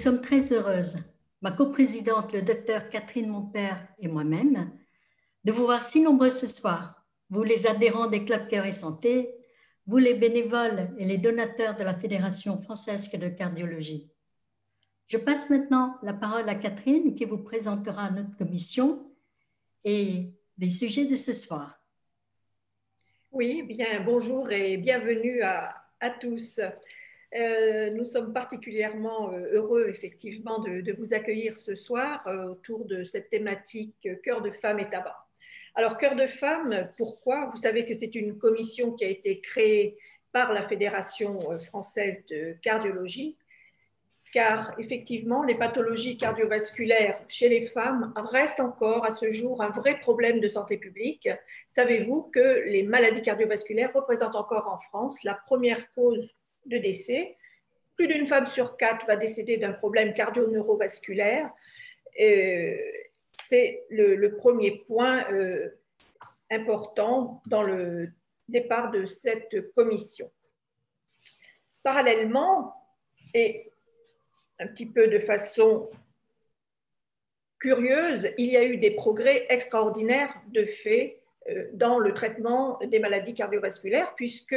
sommes très heureuses, ma coprésidente, le docteur Catherine Monpère et moi-même, de vous voir si nombreux ce soir, vous les adhérents des clubs Cœur et Santé, vous les bénévoles et les donateurs de la Fédération française de cardiologie. Je passe maintenant la parole à Catherine qui vous présentera notre commission et les sujets de ce soir. Oui, bien, bonjour et bienvenue à tous. Nous sommes particulièrement heureux, effectivement, de vous accueillir ce soir autour de cette thématique Cœur de femme et tabac. Alors, Cœur de femme, pourquoi? Vous savez que c'est une commission qui a été créée par la Fédération française de cardiologie, car effectivement, les pathologies cardiovasculaires chez les femmes restent encore à ce jour un vrai problème de santé publique. Savez-vous que les maladies cardiovasculaires représentent encore en France la première cause de décès? Plus d'une femme sur 4 va décéder d'un problème cardio-neurovasculaire. C'est le premier point important dans le départ de cette commission. Parallèlement, et un petit peu de façon curieuse, il y a eu des progrès extraordinaires de fait dans le traitement des maladies cardiovasculaires, puisque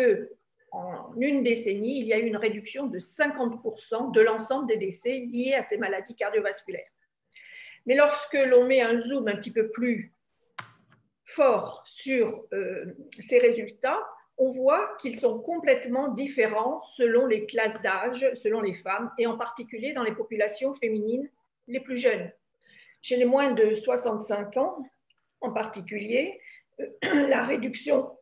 en une décennie, il y a eu une réduction de 50% de l'ensemble des décès liés à ces maladies cardiovasculaires. Mais lorsque l'on met un zoom un petit peu plus fort sur ces résultats, on voit qu'ils sont complètement différents selon les classes d'âge, selon les femmes, et en particulier dans les populations féminines les plus jeunes. Chez les moins de 65 ans, en particulier, la réduction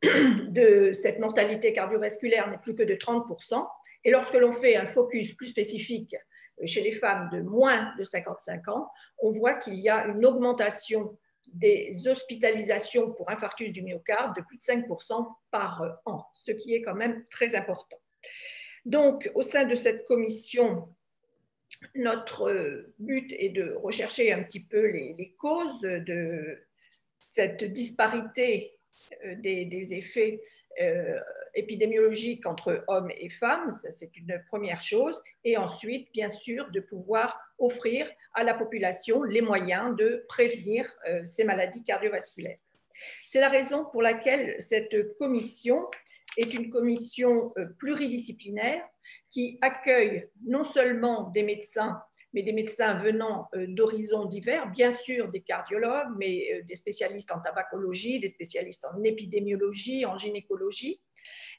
de cette mortalité cardiovasculaire n'est plus que de 30%. Et lorsque l'on fait un focus plus spécifique chez les femmes de moins de 55 ans, on voit qu'il y a une augmentation des hospitalisations pour infarctus du myocarde de plus de 5% par an, ce qui est quand même très important. Donc, au sein de cette commission, notre but est de rechercher un petit peu les causes de cette disparité des effets épidémiologiques entre hommes et femmes, ça c'est une première chose, et ensuite, bien sûr, de pouvoir offrir à la population les moyens de prévenir ces maladies cardiovasculaires. C'est la raison pour laquelle cette commission est une commission pluridisciplinaire qui accueille non seulement des médecins, mais des médecins venant d'horizons divers, bien sûr des cardiologues, mais des spécialistes en tabacologie, des spécialistes en épidémiologie, en gynécologie,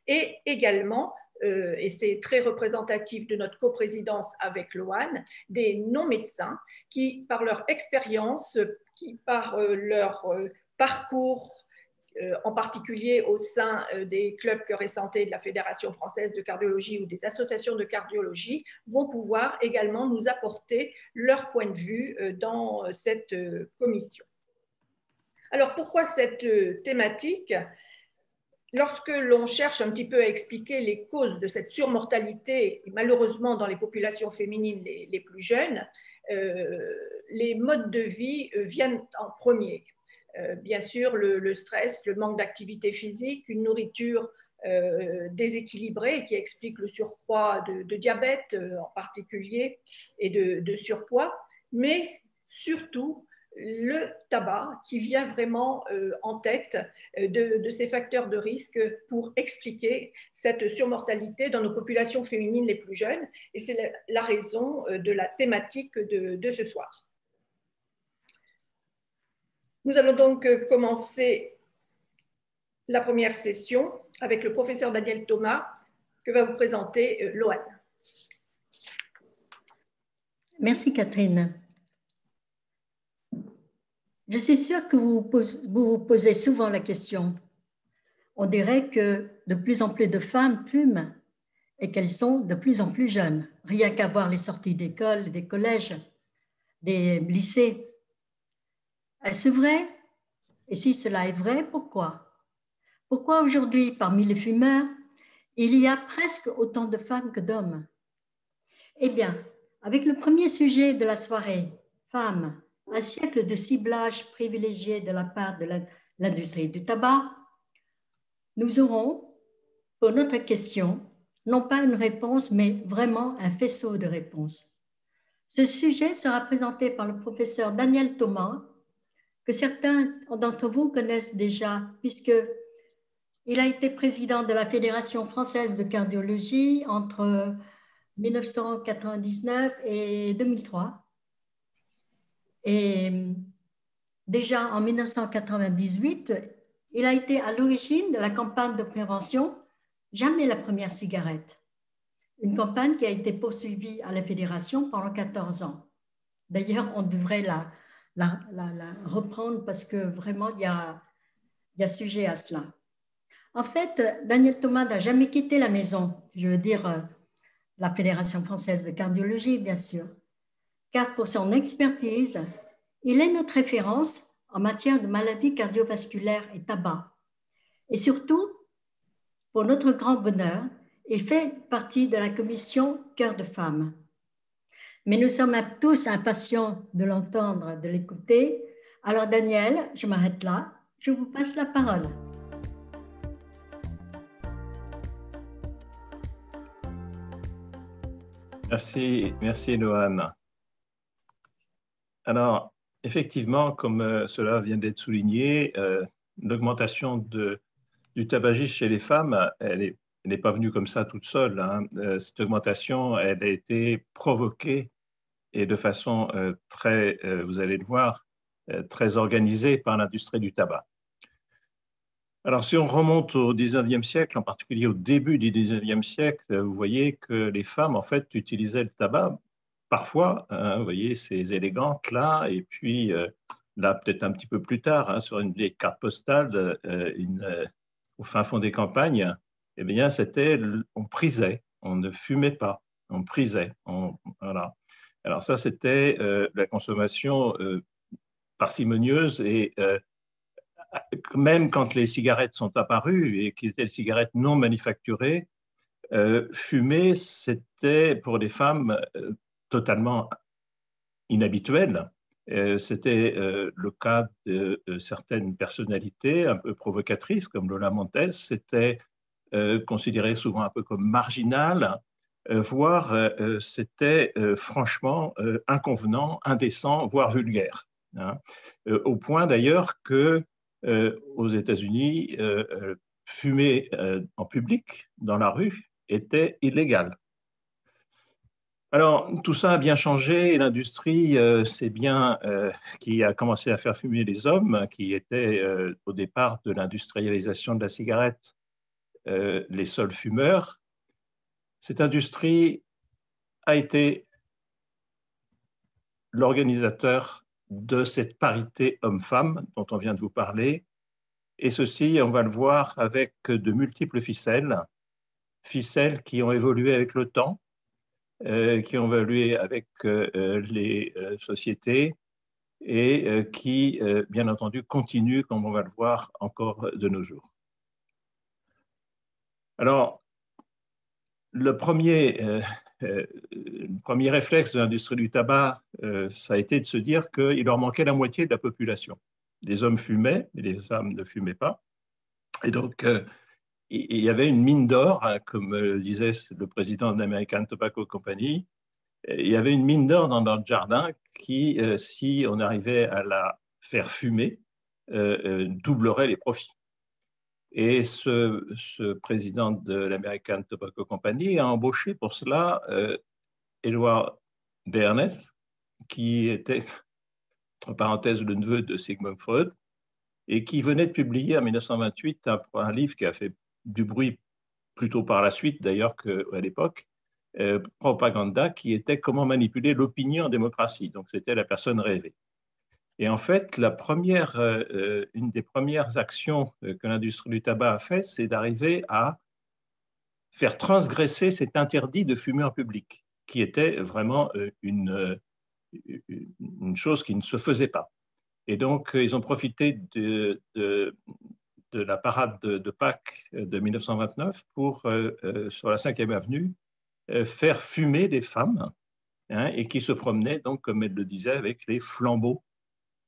et également, et c'est très représentatif de notre coprésidence avec Loane, des non-médecins qui, par leur expérience, qui par leur parcours, en particulier au sein des clubs Cœur et Santé de la Fédération française de cardiologie ou des associations de cardiologie, vont pouvoir également nous apporter leur point de vue dans cette commission. Alors, pourquoi cette thématique? Lorsque l'on cherche un petit peu à expliquer les causes de cette surmortalité, et malheureusement dans les populations féminines les plus jeunes, les modes de vie viennent en premier. Bien sûr, le stress, le manque d'activité physique, une nourriture déséquilibrée qui explique le surcroît de diabète en particulier et de surpoids, mais surtout le tabac qui vient vraiment en tête de ces facteurs de risque pour expliquer cette surmortalité dans nos populations féminines les plus jeunes. Et c'est la raison de la thématique de ce soir. Nous allons donc commencer la première session avec le professeur Daniel Thomas que va vous présenter Loane. Merci Catherine. Je suis sûre que vous vous posez souvent la question. On dirait que de plus en plus de femmes fument et qu'elles sont de plus en plus jeunes. Rien qu'à voir les sorties d'école, des collèges, des lycées. Est-ce vrai? Et si cela est vrai, pourquoi? Pourquoi aujourd'hui, parmi les fumeurs, il y a presque autant de femmes que d'hommes? Eh bien, avec le premier sujet de la soirée, femmes, un siècle de ciblage privilégié de la part de l'industrie du tabac, nous aurons, pour notre question, non pas une réponse, mais vraiment un faisceau de réponses. Ce sujet sera présenté par le professeur Daniel Thomas, que certains d'entre vous connaissent déjà, puisqu'il a été président de la Fédération française de cardiologie entre 1999 et 2003. Et déjà en 1998, il a été à l'origine de la campagne de prévention Jamais la première cigarette, une campagne qui a été poursuivie à la Fédération pendant 14 ans. D'ailleurs, on devrait la reprendre parce que vraiment, il y a sujet à cela. En fait, Daniel Thomas n'a jamais quitté la maison, je veux dire la Fédération française de cardiologie, bien sûr, car pour son expertise, il est notre référence en matière de maladies cardiovasculaires et tabac. Et surtout, pour notre grand bonheur, il fait partie de la commission Cœur de Femmes. Mais nous sommes tous impatients de l'entendre, de l'écouter. Alors Daniel, je m'arrête là. Je vous passe la parole. Merci Noam. Alors, effectivement, comme cela vient d'être souligné, l'augmentation du tabagisme chez les femmes, elle n'est pas venue comme ça toute seule, hein. Cette augmentation, elle a été provoquée et de façon très, vous allez le voir, très organisée par l'industrie du tabac. Alors, si on remonte au 19e siècle, en particulier au début du 19e siècle, vous voyez que les femmes, en fait, utilisaient le tabac parfois, hein, vous voyez, ces élégantes-là, et puis là, peut-être un petit peu plus tard, hein, sur une vieille carte postale, au fin fond des campagnes, eh bien, on prisait, on ne fumait pas, on prisait. Voilà. Alors ça, c'était la consommation parcimonieuse et même quand les cigarettes sont apparues et qu'ils étaient des cigarettes non manufacturées, fumer, c'était pour les femmes totalement inhabituel. C'était le cas de certaines personnalités un peu provocatrices, comme Lola Montez. C'était considéré souvent un peu comme marginal, voire c'était franchement inconvenant, indécent, voire vulgaire, hein. Au point d'ailleurs que aux États-Unis, fumer en public, dans la rue, était illégal. Alors, tout ça a bien changé et l'industrie, c'est bien qui a commencé à faire fumer les hommes, qui étaient au départ de l'industrialisation de la cigarette les seuls fumeurs. Cette industrie a été l'organisateur de cette parité homme-femme dont on vient de vous parler. Et ceci, on va le voir avec de multiples ficelles qui ont évolué avec le temps, qui ont évolué avec les sociétés et qui, bien entendu, continuent, comme on va le voir, encore de nos jours. Alors, le premier réflexe de l'industrie du tabac, ça a été de se dire qu'il leur manquait la moitié de la population. Les hommes fumaient, mais les femmes ne fumaient pas. Et donc, il y avait une mine d'or, hein, comme disait le président de l'American Tobacco Company. Il y avait une mine d'or dans notre jardin qui, si on arrivait à la faire fumer, doublerait les profits. Et ce président de l'American Tobacco Company a embauché pour cela Edward Bernays, qui était, entre parenthèses, le neveu de Sigmund Freud, et qui venait de publier en 1928 un livre qui a fait du bruit plutôt par la suite d'ailleurs qu'à l'époque, Propaganda, qui était comment manipuler l'opinion en démocratie. Donc c'était la personne rêvée. Et en fait, une des premières actions que l'industrie du tabac a fait, c'est d'arriver à faire transgresser cet interdit de fumer en public, qui était vraiment une chose qui ne se faisait pas. Et donc, ils ont profité de la parade de Pâques de 1929 pour, sur la 5e avenue, faire fumer des femmes, hein, et qui se promenaient, donc, comme elle le disait, avec les flambeaux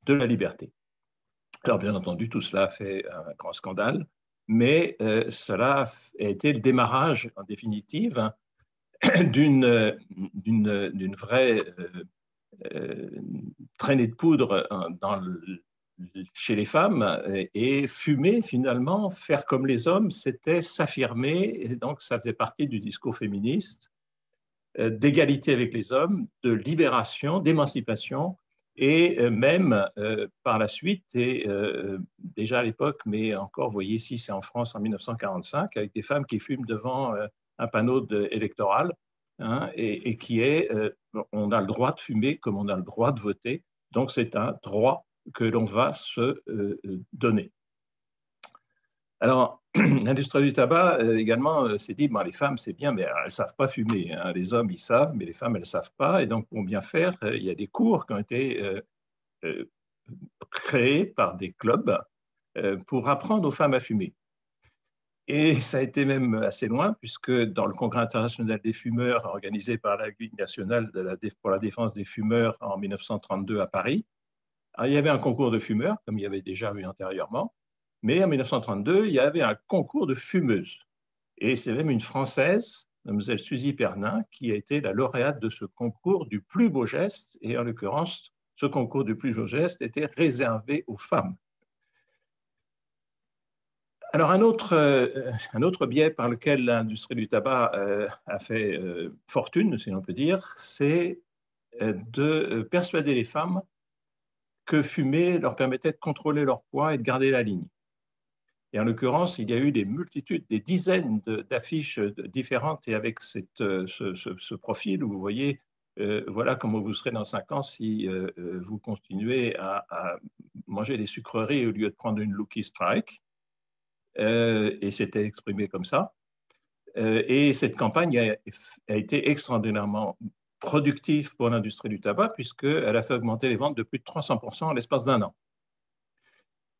de la liberté. Alors, bien entendu, tout cela a fait un grand scandale. mais cela a été le démarrage, en définitive, d'une vraie traînée de poudre chez les femmes, et fumer, finalement, faire comme les hommes, c'était s'affirmer, et donc ça faisait partie du discours féministe, d'égalité avec les hommes, de libération, d'émancipation, et même par la suite, et déjà à l'époque, mais encore, vous voyez ici, c'est en France en 1945, avec des femmes qui fument devant un panneau électoral, hein, et qui est, on a le droit de fumer comme on a le droit de voter, donc c'est un droit que l'on va se donner. Alors, l'industrie du tabac également s'est dit, bon, les femmes, c'est bien, mais elles ne savent pas fumer, hein. Les hommes, ils savent, mais les femmes, elles ne savent pas. Et donc, pour bien faire, il y a des cours qui ont été créés par des clubs pour apprendre aux femmes à fumer. Et ça a été même assez loin, puisque dans le Congrès international des fumeurs, organisé par la Ligue nationale pour la défense des fumeurs en 1932 à Paris, il y avait un concours de fumeurs, comme il y avait déjà eu antérieurement, mais en 1932, il y avait un concours de fumeuses. Et c'est même une Française, Mlle Suzy Pernin, qui a été la lauréate de ce concours du plus beau geste. Et en l'occurrence, ce concours du plus beau geste était réservé aux femmes. Alors, un autre biais par lequel l'industrie du tabac a fait fortune, si l'on peut dire, c'est de persuader les femmes que fumer leur permettait de contrôler leur poids et de garder la ligne. Et en l'occurrence, il y a eu des multitudes, des dizaines d'affiches différentes, et avec ce profil où vous voyez, voilà comment vous serez dans 5 ans si vous continuez à manger des sucreries au lieu de prendre une Lucky Strike. Et c'était exprimé comme ça. Et cette campagne a été extraordinairement productive pour l'industrie du tabac, puisqu'elle a fait augmenter les ventes de plus de 300% en l'espace d'1 an.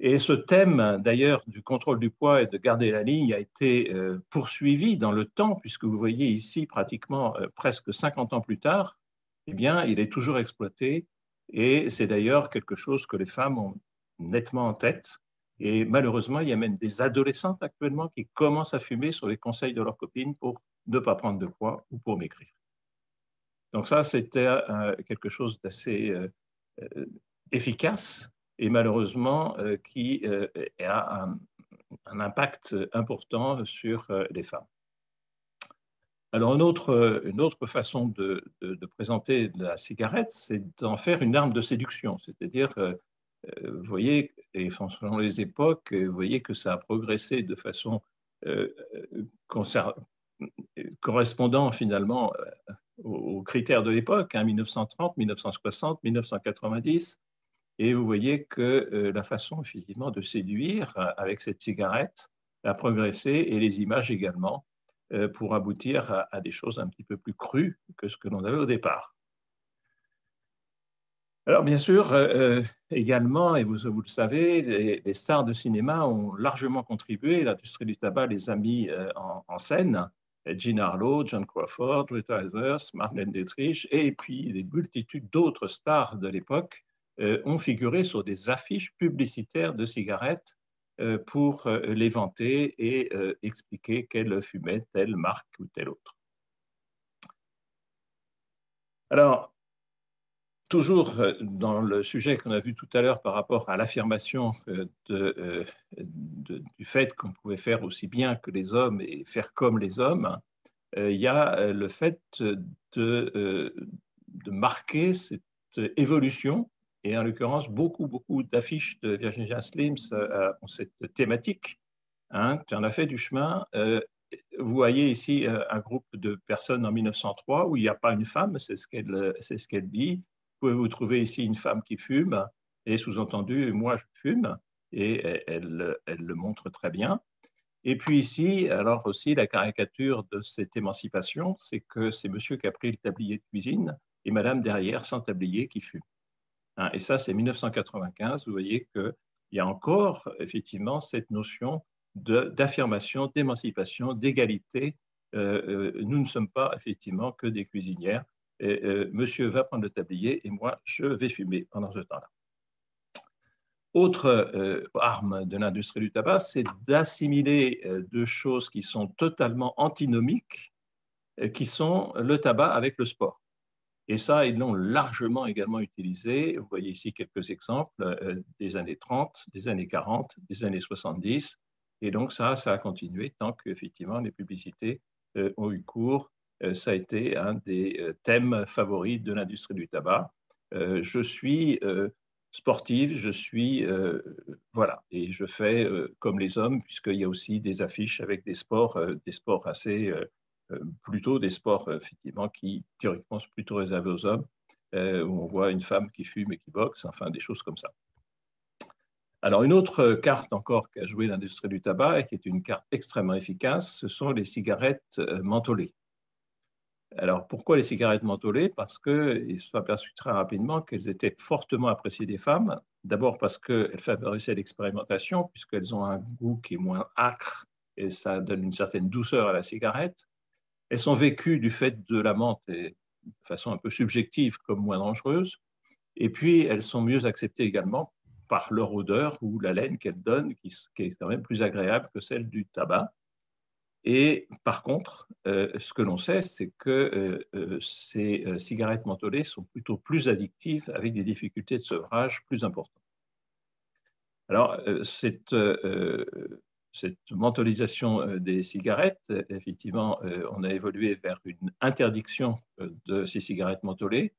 Et ce thème, d'ailleurs, du contrôle du poids et de garder la ligne a été poursuivi dans le temps, puisque vous voyez ici, pratiquement presque 50 ans plus tard, eh bien, il est toujours exploité. Et c'est d'ailleurs quelque chose que les femmes ont nettement en tête. Et malheureusement, il y a même des adolescentes actuellement qui commencent à fumer sur les conseils de leurs copines pour ne pas prendre de poids ou pour maigrir. Donc ça, c'était quelque chose d'assez efficace, et malheureusement qui a un impact important sur les femmes. Alors, une autre façon de présenter la cigarette, c'est d'en faire une arme de séduction. C'est-à-dire, vous voyez, et selon les époques, vous voyez que ça a progressé de façon correspondant finalement aux critères de l'époque, hein, 1930, 1960, 1990. Et vous voyez que la façon, effectivement, de séduire avec cette cigarette a progressé, et les images également, pour aboutir à des choses un petit peu plus crues que ce que l'on avait au départ. Alors, bien sûr, également, et vous le savez, les stars de cinéma ont largement contribué. L'industrie du tabac les a mis en scène. Jean Harlow, John Crawford, Rita Hayworth, Marlène Dietrich, et puis des multitudes d'autres stars de l'époque ont figuré sur des affiches publicitaires de cigarettes pour les vanter et expliquer qu'elles fumaient telle marque ou telle autre. Alors, toujours dans le sujet qu'on a vu tout à l'heure par rapport à l'affirmation du fait qu'on pouvait faire aussi bien que les hommes et faire comme les hommes, il y a le fait de marquer cette évolution. Et en l'occurrence, beaucoup d'affiches de Virginia Slims ont cette thématique, hein, qui en a fait du chemin. Vous voyez ici un groupe de personnes en 1903 où il n'y a pas une femme, c'est ce qu'elle dit. Vous pouvez vous trouver ici une femme qui fume, et sous-entendu, moi je fume, et elle le montre très bien. Et puis ici, alors aussi, la caricature de cette émancipation, c'est que c'est monsieur qui a pris le tablier de cuisine et madame derrière sans tablier qui fume. Hein, et ça, c'est 1995. Vous voyez qu'il y a encore effectivement cette notion d'affirmation, d'émancipation, d'égalité. Nous ne sommes pas effectivement que des cuisinières. Monsieur va prendre le tablier et moi, je vais fumer pendant ce temps-là. Autre arme de l'industrie du tabac, c'est d'assimiler deux choses qui sont totalement antinomiques, qui sont le tabac avec le sport. Et ça, ils l'ont largement également utilisé. Vous voyez ici quelques exemples des années 30, des années 40, des années 70. Et donc ça a continué tant qu'effectivement les publicités ont eu cours. Ça a été un des thèmes favoris de l'industrie du tabac. Je suis sportive, voilà, et je fais comme les hommes, puisqu'il y a aussi des affiches avec des sports assez plutôt des sports effectivement qui théoriquement sont plutôt réservés aux hommes, où on voit une femme qui fume et qui boxe, enfin des choses comme ça. Alors une autre carte encore qu'a joué l'industrie du tabac et qui est une carte extrêmement efficace, ce sont les cigarettes mentholées. Alors pourquoi les cigarettes mentholées? Parce qu'il s'est aperçu très rapidement qu'elles étaient fortement appréciées des femmes. D'abord parce qu'elles favorisaient l'expérimentation, puisqu'elles ont un goût qui est moins âcre et ça donne une certaine douceur à la cigarette. Elles sont vécues du fait de la menthe et de façon un peu subjective comme moins dangereuses. Et puis, elles sont mieux acceptées également par leur odeur ou l'haleine qu'elles donnent, qui est quand même plus agréable que celle du tabac. Et par contre, ce que l'on sait, c'est que ces cigarettes mentholées sont plutôt plus addictives avec des difficultés de sevrage plus importantes. Alors, cette mentholisation des cigarettes, effectivement, on a évolué vers une interdiction de ces cigarettes mentholées.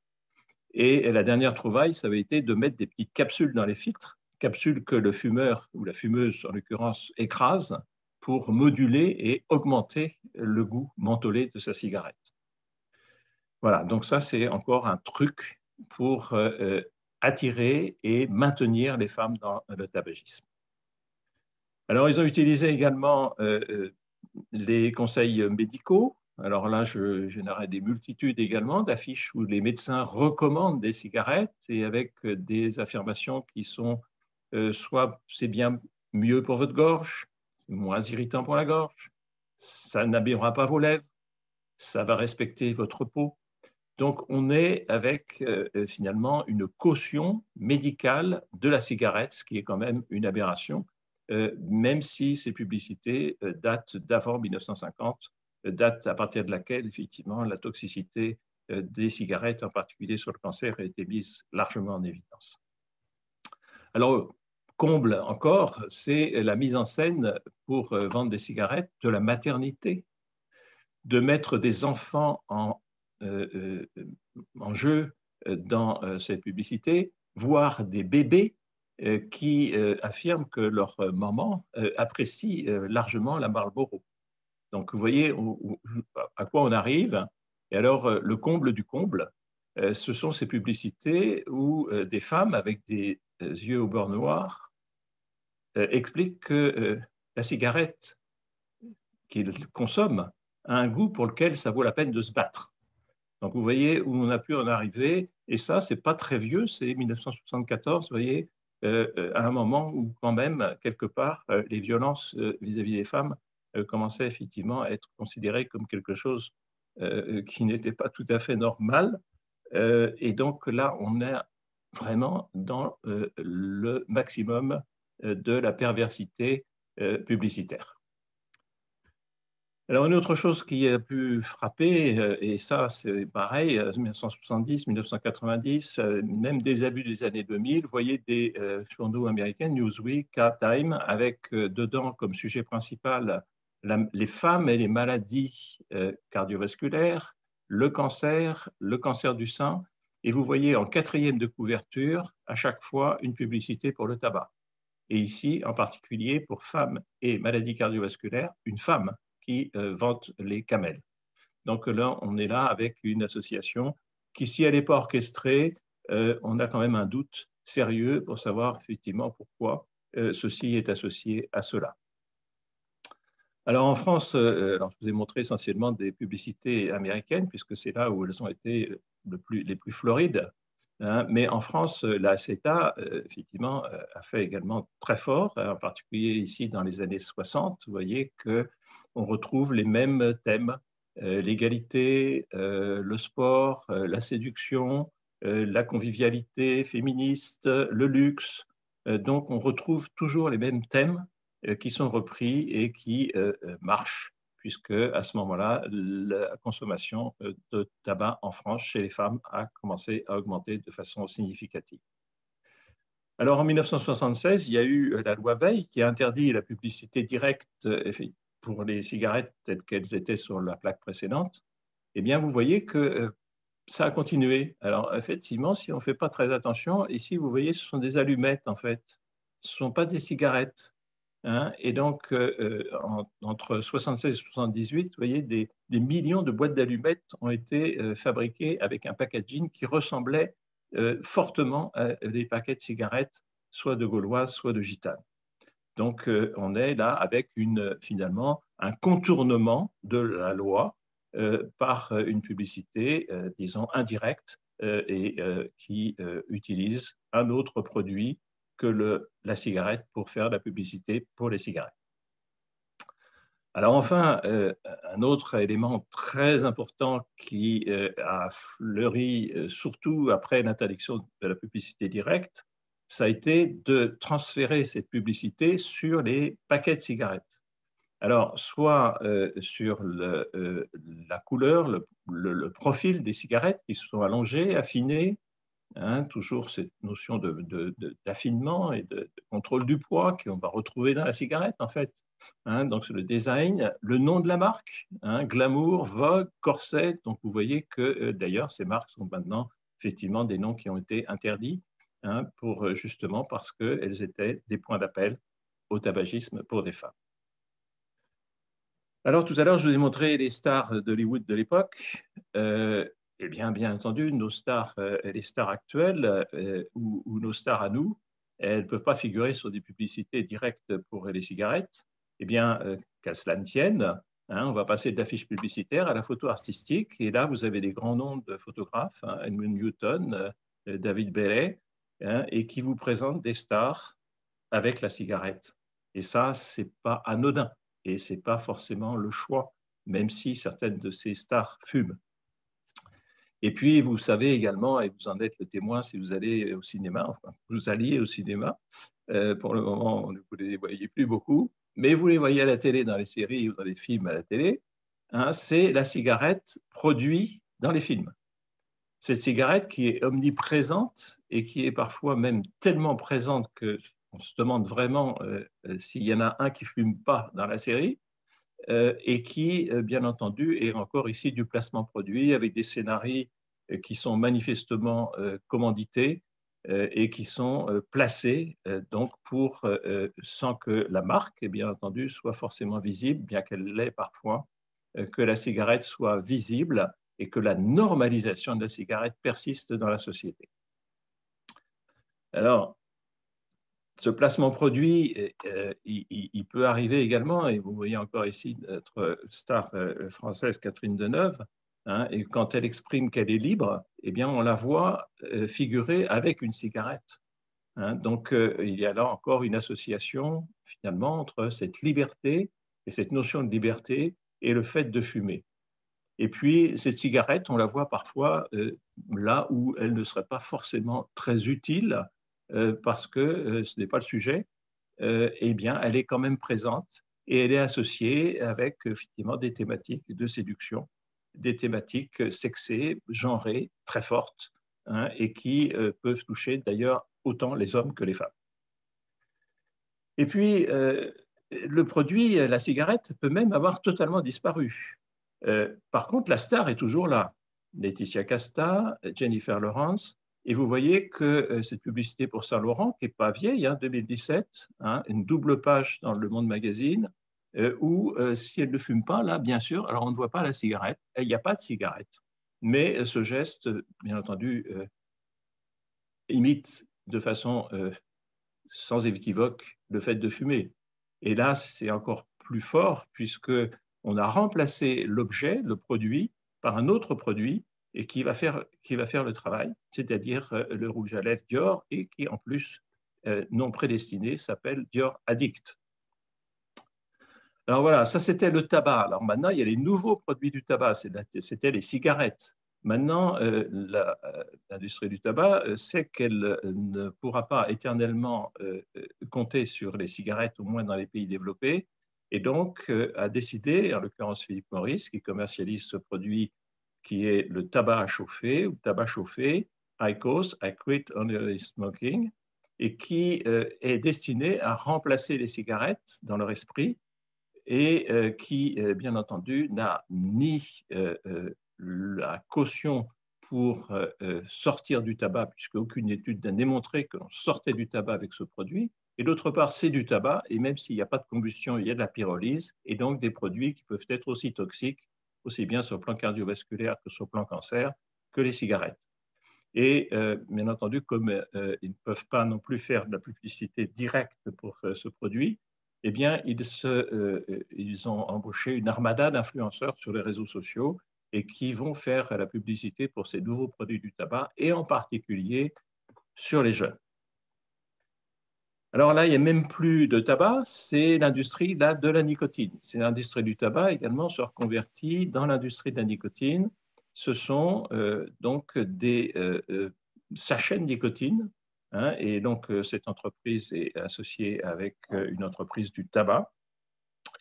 Et la dernière trouvaille, ça avait été de mettre des petites capsules dans les filtres, capsules que le fumeur ou la fumeuse, en l'occurrence, écrase pour moduler et augmenter le goût mentholé de sa cigarette. Voilà, donc ça, c'est encore un truc pour attirer et maintenir les femmes dans le tabagisme. Alors, ils ont utilisé également les conseils médicaux. Alors là, je n'aurai des multitudes également d'affiches où les médecins recommandent des cigarettes et avec des affirmations qui sont soit c'est bien mieux pour votre gorge, c'est moins irritant pour la gorge, ça n'abîmera pas vos lèvres, ça va respecter votre peau. Donc, on est avec finalement une caution médicale de la cigarette, ce qui est quand même une aberration, même si ces publicités datent d'avant 1950, date à partir de laquelle, effectivement, la toxicité des cigarettes, en particulier sur le cancer, a été mise largement en évidence. Alors, comble encore, c'est la mise en scène pour vendre des cigarettes de la maternité, de mettre des enfants en jeu dans cette publicité, voire des bébés qui affirment que leur maman apprécie largement la Marlboro. Donc, vous voyez à quoi on arrive. Et alors, le comble du comble, ce sont ces publicités où des femmes avec des yeux au beurre noir expliquent que la cigarette qu'ils consomment a un goût pour lequel ça vaut la peine de se battre. Donc, vous voyez où on a pu en arriver. Et ça, ce n'est pas très vieux, c'est 1974, vous voyez, à un moment où, quand même, quelque part, les violences vis-à-vis des femmes commençaient effectivement à être considérées comme quelque chose qui n'était pas tout à fait normal. Et donc, là, on est vraiment dans le maximum de la perversité publicitaire. Alors, une autre chose qui a pu frapper, et ça, c'est pareil, 1970, 1990, même des abus des années 2000, vous voyez des journaux américains, Newsweek, Time, avec dedans comme sujet principal les femmes et les maladies cardiovasculaires, le cancer du sein, et vous voyez en quatrième de couverture, à chaque fois, une publicité pour le tabac. Et ici, en particulier, pour femmes et maladies cardiovasculaires, une femme qui vante les camels. Donc là, on est là avec une association qui, si elle n'est pas orchestrée, on a quand même un doute sérieux pour savoir effectivement pourquoi ceci est associé à cela. Alors en France, alors je vous ai montré essentiellement des publicités américaines, puisque c'est là où elles ont été les plus florides. Hein, mais en France, la CETA, effectivement, a fait également très fort, en particulier ici dans les années 60. Vous voyez qu'on retrouve les mêmes thèmes, l'égalité, le sport, la séduction, la convivialité féministe, le luxe, Donc, on retrouve toujours les mêmes thèmes qui sont repris et qui marchent, puisque à ce moment-là, la consommation de tabac en France chez les femmes a commencé à augmenter de façon significative. Alors, en 1976, il y a eu la loi Veil qui a interdit la publicité directe pour les cigarettes telles qu'elles étaient sur la plaque précédente. Eh bien, vous voyez que ça a continué. Alors, effectivement, si on ne fait pas très attention, ici, vous voyez, ce sont des allumettes, en fait. Ce ne sont pas des cigarettes. Hein. Et donc, entre 76 et 78, vous voyez, des millions de boîtes d'allumettes ont été fabriquées avec un packaging qui ressemblait fortement à des paquets de cigarettes, soit de gauloises, soit de gitanes. Donc, on est là avec finalement un contournement de la loi par une publicité, disons, indirecte et qui utilise un autre produit que la cigarette pour faire la publicité pour les cigarettes. Alors enfin, un autre élément très important qui a fleuri surtout après l'interdiction de la publicité directe, ça a été de transférer cette publicité sur les paquets de cigarettes. Alors, soit sur la couleur, le profil des cigarettes qui se sont allongées, affinées, hein, toujours cette notion d'affinement et de contrôle du poids qu'on va retrouver dans la cigarette, en fait. Hein, donc, le design, le nom de la marque, hein, Glamour, Vogue, Corset. Donc, vous voyez que, d'ailleurs, ces marques sont maintenant effectivement des noms qui ont été interdits, hein, justement parce qu'elles étaient des points d'appel au tabagisme pour des femmes. Alors, tout à l'heure, je vous ai montré les stars d'Hollywood de l'époque. Eh bien entendu, nos stars, les stars actuelles ou nos stars à nous, elles ne peuvent pas figurer sur des publicités directes pour les cigarettes. Eh bien, qu'à cela ne tienne, hein, on va passer de l'affiche publicitaire à la photo artistique. Et là, vous avez des grands noms de photographes, hein, Edmund Newton, David Bailey, hein, et qui vous présentent des stars avec la cigarette. Et ça, ce n'est pas anodin. Et ce n'est pas forcément le choix, même si certaines de ces stars fument. Et puis, vous savez également, et vous en êtes le témoin si vous allez au cinéma, enfin, vous alliez au cinéma, pour le moment, vous ne les voyez plus beaucoup, mais vous les voyez à la télé, dans les séries ou dans les films à la télé, hein, c'est la cigarette produite dans les films. Cette cigarette qui est omniprésente et qui est parfois même tellement présente qu'on se demande vraiment s'il y en a un qui ne fume pas dans la série, et qui, bien entendu, est encore ici du placement produit avec des scénarios qui sont manifestement commandités et qui sont placés donc sans que la marque, bien entendu, soit forcément visible, bien qu'elle l'est parfois, que la cigarette soit visible et que la normalisation de la cigarette persiste dans la société. Alors, ce placement produit, il peut arriver également, et vous voyez encore ici notre star française Catherine Deneuve, hein, et quand elle exprime qu'elle est libre, eh bien, on la voit figurer avec une cigarette. Hein. Donc, il y a là encore une association, finalement, entre cette liberté et cette notion de liberté et le fait de fumer. Et puis, cette cigarette, on la voit parfois là où elle ne serait pas forcément très utile, parce que ce n'est pas le sujet, eh bien, elle est quand même présente et elle est associée avec effectivement des thématiques de séduction, des thématiques sexées, genrées, très fortes, hein, et qui peuvent toucher d'ailleurs autant les hommes que les femmes. Et puis, le produit, la cigarette, peut même avoir totalement disparu. Par contre, la star est toujours là. Laetitia Casta, Jennifer Lawrence. Et vous voyez que cette publicité pour Saint-Laurent, qui n'est pas vieille, hein, 2017, hein, une double page dans Le Monde Magazine, où si elle ne fume pas, là, bien sûr, alors on ne voit pas la cigarette, il n'y a pas de cigarette. Mais ce geste, bien entendu, imite de façon sans équivoque le fait de fumer. Et là, c'est encore plus fort puisqu'on a remplacé l'objet, le produit, par un autre produit et qui va faire le travail, c'est-à-dire le rouge à lèvres Dior et qui, en plus, non prédestiné, s'appelle Dior Addict. Alors voilà, ça c'était le tabac. Alors maintenant, il y a les nouveaux produits du tabac, c'était les cigarettes. Maintenant, l'industrie du tabac sait qu'elle ne pourra pas éternellement compter sur les cigarettes, au moins dans les pays développés, et donc a décidé, en l'occurrence Philip Morris, qui commercialise ce produit qui est le tabac à chauffer ou tabac chauffé, IQOS, I Quit Ordinary Smoking, et qui est destiné à remplacer les cigarettes dans leur esprit et qui, bien entendu, n'a ni la caution pour sortir du tabac, puisque aucune étude n'a démontré qu'on sortait du tabac avec ce produit. Et d'autre part, c'est du tabac, et même s'il n'y a pas de combustion, il y a de la pyrolyse, et donc des produits qui peuvent être aussi toxiques, aussi bien sur le plan cardiovasculaire que sur le plan cancer, que les cigarettes. Et bien entendu, comme ils ne peuvent pas non plus faire de la publicité directe pour ce produit, eh bien, ils ont embauché une armada d'influenceurs sur les réseaux sociaux et qui vont faire la publicité pour ces nouveaux produits du tabac, et en particulier sur les jeunes. Alors là, il n'y a même plus de tabac, c'est l'industrie de la nicotine. C'est l'industrie du tabac également se reconvertit dans l'industrie de la nicotine. Ce sont donc des sachets de nicotine, hein, et donc cette entreprise est associée avec une entreprise du tabac.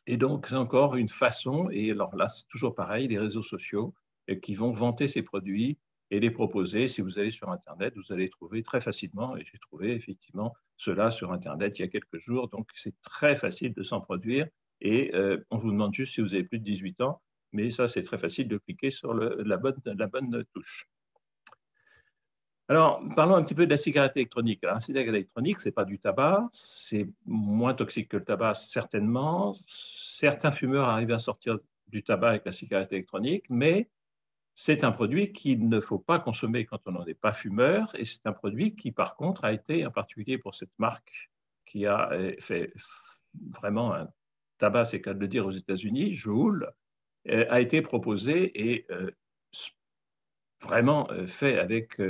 Et donc, c'est encore une façon, et alors là, c'est toujours pareil, les réseaux sociaux qui vont vanter ces produits et les proposer. Si vous allez sur Internet, vous allez trouver très facilement, et j'ai trouvé effectivement cela sur Internet il y a quelques jours, donc c'est très facile de s'en produire, et on vous demande juste si vous avez plus de 18 ans, mais ça, c'est très facile de cliquer sur la bonne touche. Alors, parlons un petit peu de la cigarette électronique. Alors, la cigarette électronique, ce n'est pas du tabac, c'est moins toxique que le tabac, certainement. Certains fumeurs arrivent à sortir du tabac avec la cigarette électronique, mais c'est un produit qu'il ne faut pas consommer quand on n'en est pas fumeur, et c'est un produit qui, par contre, a été, en particulier pour cette marque qui a fait vraiment un tabac, c'est le cas de le dire, aux États-Unis, Juul, a été proposé et vraiment fait avec,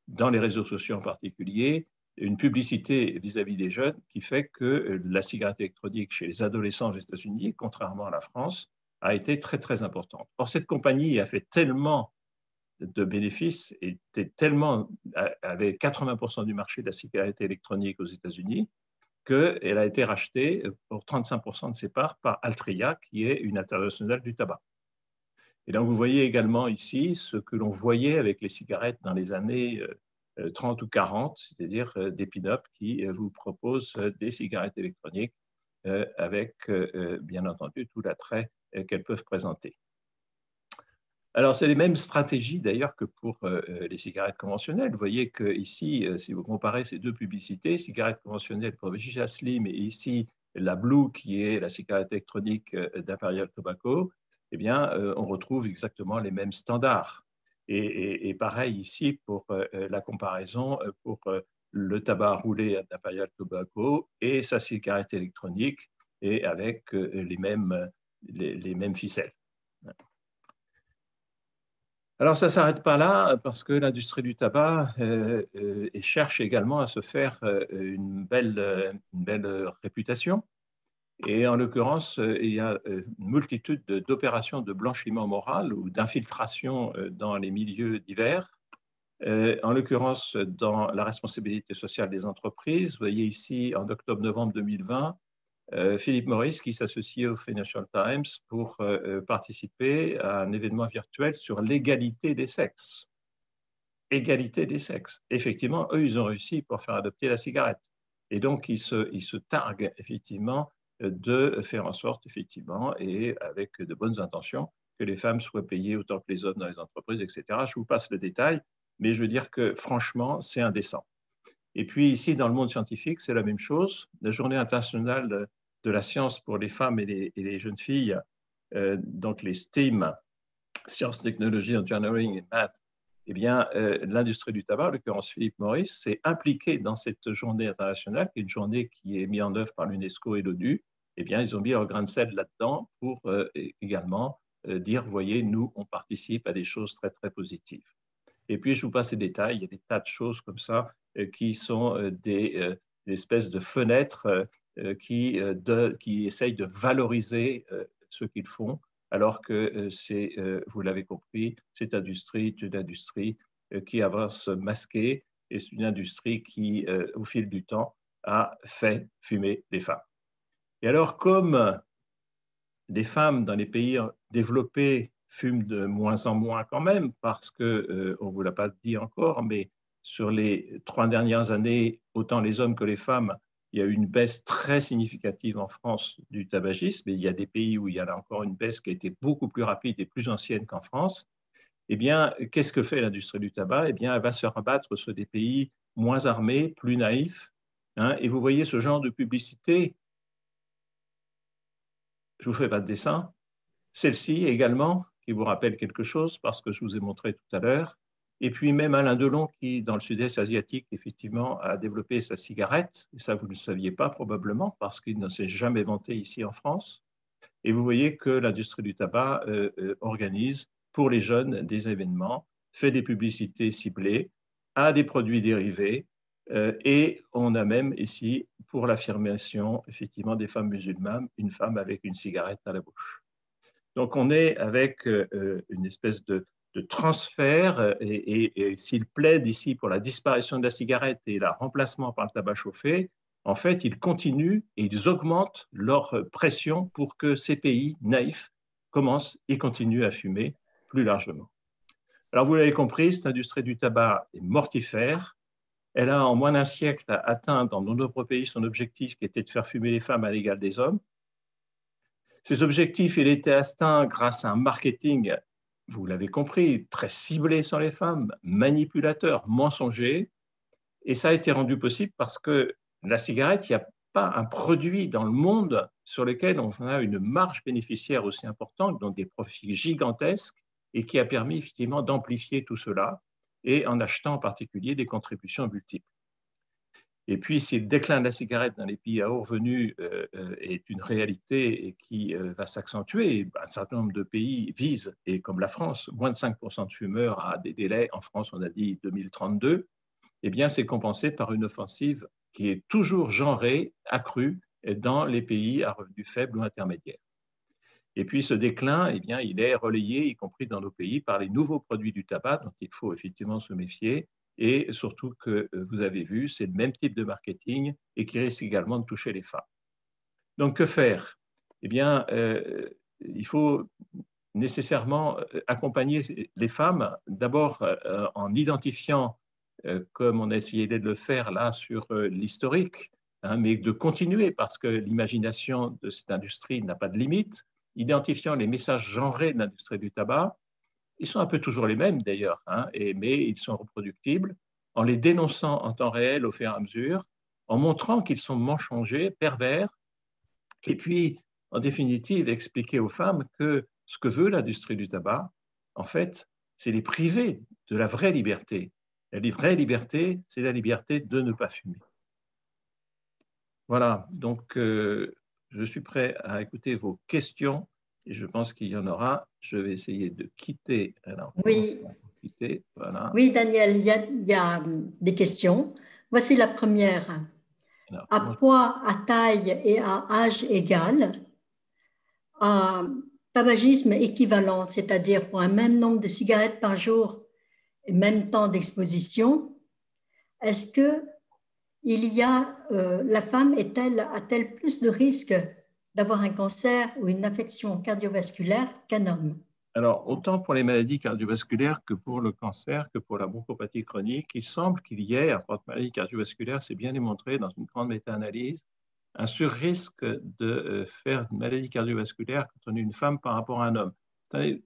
dans les réseaux sociaux en particulier, une publicité vis-à-vis des jeunes qui fait que la cigarette électronique chez les adolescents aux États-Unis, contrairement à la France, a été très, très importante. Or, cette compagnie a fait tellement de bénéfices, avait 80% du marché de la cigarette électronique aux États-Unis, qu'elle a été rachetée pour 35% de ses parts par Altria, qui est une internationale du tabac. Et donc, vous voyez également ici ce que l'on voyait avec les cigarettes dans les années 30 ou 40, c'est-à-dire des pin-up qui vous proposent des cigarettes électroniques avec, bien entendu, tout l'attrait qu'elles peuvent présenter. Alors, c'est les mêmes stratégies d'ailleurs que pour les cigarettes conventionnelles. Vous voyez qu'ici, si vous comparez ces deux publicités, cigarettes conventionnelles pour Shisha Slim et ici la Blue qui est la cigarette électronique d'Imperial Tobacco, eh bien, on retrouve exactement les mêmes standards. Et pareil ici pour la comparaison pour le tabac roulé d'Imperial Tobacco et sa cigarette électronique, et avec les mêmes ficelles. Alors, ça ne s'arrête pas là, parce que l'industrie du tabac cherche également à se faire une belle réputation. Et en l'occurrence, il y a une multitude d'opérations de blanchiment moral ou d'infiltration dans les milieux divers. En l'occurrence, dans la responsabilité sociale des entreprises, vous voyez ici, en octobre-novembre 2020, Philip Morris qui s'associe au Financial Times pour participer à un événement virtuel sur l'égalité des sexes. Égalité des sexes. Effectivement, eux, ils ont réussi pour faire adopter la cigarette. Et donc, ils se targuent effectivement de faire en sorte, effectivement, et avec de bonnes intentions, que les femmes soient payées autant que les hommes dans les entreprises, etc. Je vous passe le détail, mais je veux dire que franchement, c'est indécent. Et puis ici, dans le monde scientifique, c'est la même chose. La Journée internationale de la science pour les femmes et les jeunes filles, donc les STEAM, Science, Technology, Engineering et Math, eh bien, l'industrie du tabac, en l'occurrence Philip Morris, s'est impliquée dans cette journée internationale, qui est une journée qui est mise en œuvre par l'UNESCO et l'ONU. Eh bien, ils ont mis leur grain de sel là-dedans pour également dire, voyez, nous, on participe à des choses très, très positives. Et puis, je vous passe les détails. Il y a des tas de choses comme ça qui sont des espèces de fenêtres qui essayent de valoriser ce qu'ils font alors que c'est, vous l'avez compris, cette industrie est une industrie qui avance masquée et c'est une industrie qui, au fil du temps, a fait fumer les femmes. Et alors, comme les femmes dans les pays développés fument de moins en moins quand même, parce que, on ne vous l'a pas dit encore, mais sur les 3 dernières années, autant les hommes que les femmes, il y a eu une baisse très significative en France du tabagisme, et il y a des pays où il y a encore une baisse qui a été beaucoup plus rapide et plus ancienne qu'en France. Eh bien, qu'est-ce que fait l'industrie du tabac? Eh bien, elle va se rabattre sur des pays moins armés, plus naïfs, hein, et vous voyez ce genre de publicité, je ne vous fais pas de dessin. Celle-ci également, qui vous rappelle quelque chose, parce que je vous ai montré tout à l'heure. Et puis même Alain Delon, qui, dans le sud-est asiatique, effectivement, a développé sa cigarette. Et ça, vous ne le saviez pas probablement, parce qu'il ne s'est jamais vanté ici en France. Et vous voyez que l'industrie du tabac organise pour les jeunes des événements, fait des publicités ciblées, a des produits dérivés, et on a même ici, pour l'affirmation, effectivement, des femmes musulmanes, une femme avec une cigarette à la bouche. Donc, on est avec une espèce de transfert, et s'ils plaident ici pour la disparition de la cigarette et le remplacement par le tabac chauffé, en fait, ils continuent et ils augmentent leur pression pour que ces pays naïfs commencent et continuent à fumer plus largement. Alors, vous l'avez compris, cette industrie du tabac est mortifère. Elle a, en moins d'un siècle, atteint dans de nombreux pays son objectif qui était de faire fumer les femmes à l'égal des hommes. Cet objectif, il était atteint grâce à un marketing, vous l'avez compris, très ciblé sur les femmes, manipulateur, mensonger. Et ça a été rendu possible parce que la cigarette, il n'y a pas un produit dans le monde sur lequel on a une marge bénéficiaire aussi importante, donc des profits gigantesques, et qui a permis effectivement d'amplifier tout cela, et en achetant en particulier des contributions multiples. Et puis, si le déclin de la cigarette dans les pays à haut revenu est une réalité et qui va s'accentuer, un certain nombre de pays visent, et comme la France, moins de 5% de fumeurs à des délais, en France on a dit 2032, eh bien c'est compensé par une offensive qui est toujours genrée, accrue dans les pays à revenus faibles ou intermédiaires. Et puis ce déclin, eh bien, il est relayé, y compris dans nos pays, par les nouveaux produits du tabac, dont il faut effectivement se méfier, et surtout que vous avez vu, c'est le même type de marketing et qui risque également de toucher les femmes. Donc que faire? Eh bien, il faut nécessairement accompagner les femmes, d'abord en identifiant, comme on a essayé de le faire là sur l'historique, hein, mais de continuer parce que l'imagination de cette industrie n'a pas de limite, identifiant les messages genrés de l'industrie du tabac. Ils sont un peu toujours les mêmes d'ailleurs, hein, mais ils sont reproductibles, en les dénonçant en temps réel au fur et à mesure, en montrant qu'ils sont mensongers, pervers, et puis, en définitive, expliquer aux femmes que ce que veut l'industrie du tabac, en fait, c'est les priver de la vraie liberté. La vraie liberté, c'est la liberté de ne pas fumer. Voilà, donc je suis prêt à écouter vos questions et je pense qu'il y en aura. Je vais essayer de quitter. Alors, Oui, quitter, voilà. oui, Daniel, il y a des questions. Voici la première. Alors, À poids, à taille et à âge égal, à tabagisme équivalent, c'est-à-dire pour un même nombre de cigarettes par jour et même temps d'exposition, est-ce que la femme a-t-elle plus de risques d'avoir un cancer ou une affection cardiovasculaire qu'un homme? Alors, autant pour les maladies cardiovasculaires que pour le cancer, que pour la bronchopathie chronique, il semble qu'il y ait, en maladie cardiovasculaire, c'est bien démontré dans une grande méta-analyse, un surrisque de faire une maladie cardiovasculaire quand on est une femme par rapport à un homme. Attendez,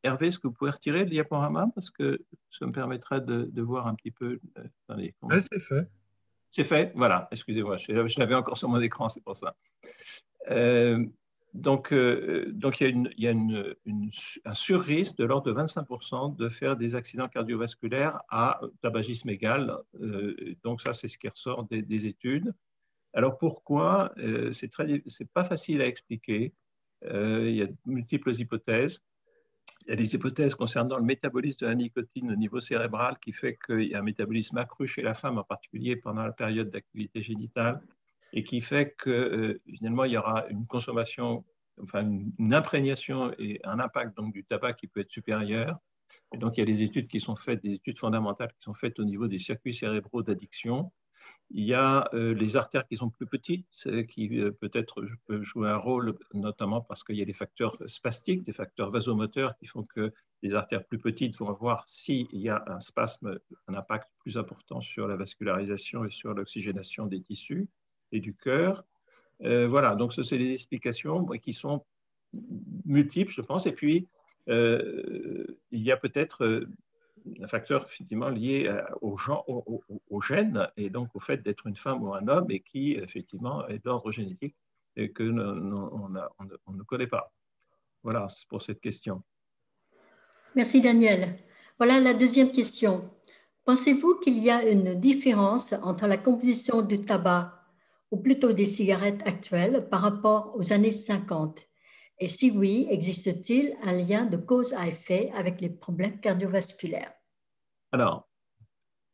Hervé, est-ce que vous pouvez retirer le diaporama parce que ça me permettra de voir un petit peu. Attendez, Oui, c'est fait. C'est fait, voilà, excusez-moi, je l'avais encore sur mon écran, c'est pour ça. Donc, il y a un surrisque de l'ordre de 25% de faire des accidents cardiovasculaires à tabagisme égal. Donc, ça, c'est ce qui ressort des études. Alors, pourquoi? C'est pas facile à expliquer. Il y a de multiples hypothèses. Il y a des hypothèses concernant le métabolisme de la nicotine au niveau cérébral qui fait qu'il y a un métabolisme accru chez la femme, en particulier pendant la période d'activité génitale, et qui fait que finalement, il y aura une consommation enfin, une imprégnation et un impact donc, du tabac qui peut être supérieur. Et donc, il y a des études qui sont faites, des études fondamentales qui sont faites au niveau des circuits cérébraux d'addiction. Il y a les artères qui sont plus petites, qui peut-être peuvent jouer un rôle, notamment parce qu'il y a des facteurs spastiques, des facteurs vasomoteurs qui font que les artères plus petites vont avoir, s'il y a un spasme, un impact plus important sur la vascularisation et sur l'oxygénation des tissus et du cœur. Voilà, donc ce sont des explications qui sont multiples, je pense. Et puis, il y a peut-être un facteur effectivement lié au gène et donc au fait d'être une femme ou un homme et qui effectivement est d'ordre génétique et que on ne connaît pas. Voilà, c'est pour cette question. Merci Daniel. Voilà la deuxième question. Pensez-vous qu'il y a une différence entre la composition du tabac, ou plutôt des cigarettes actuelles, par rapport aux années 50? Et si oui, existe-t-il un lien de cause à effet avec les problèmes cardiovasculaires? Alors,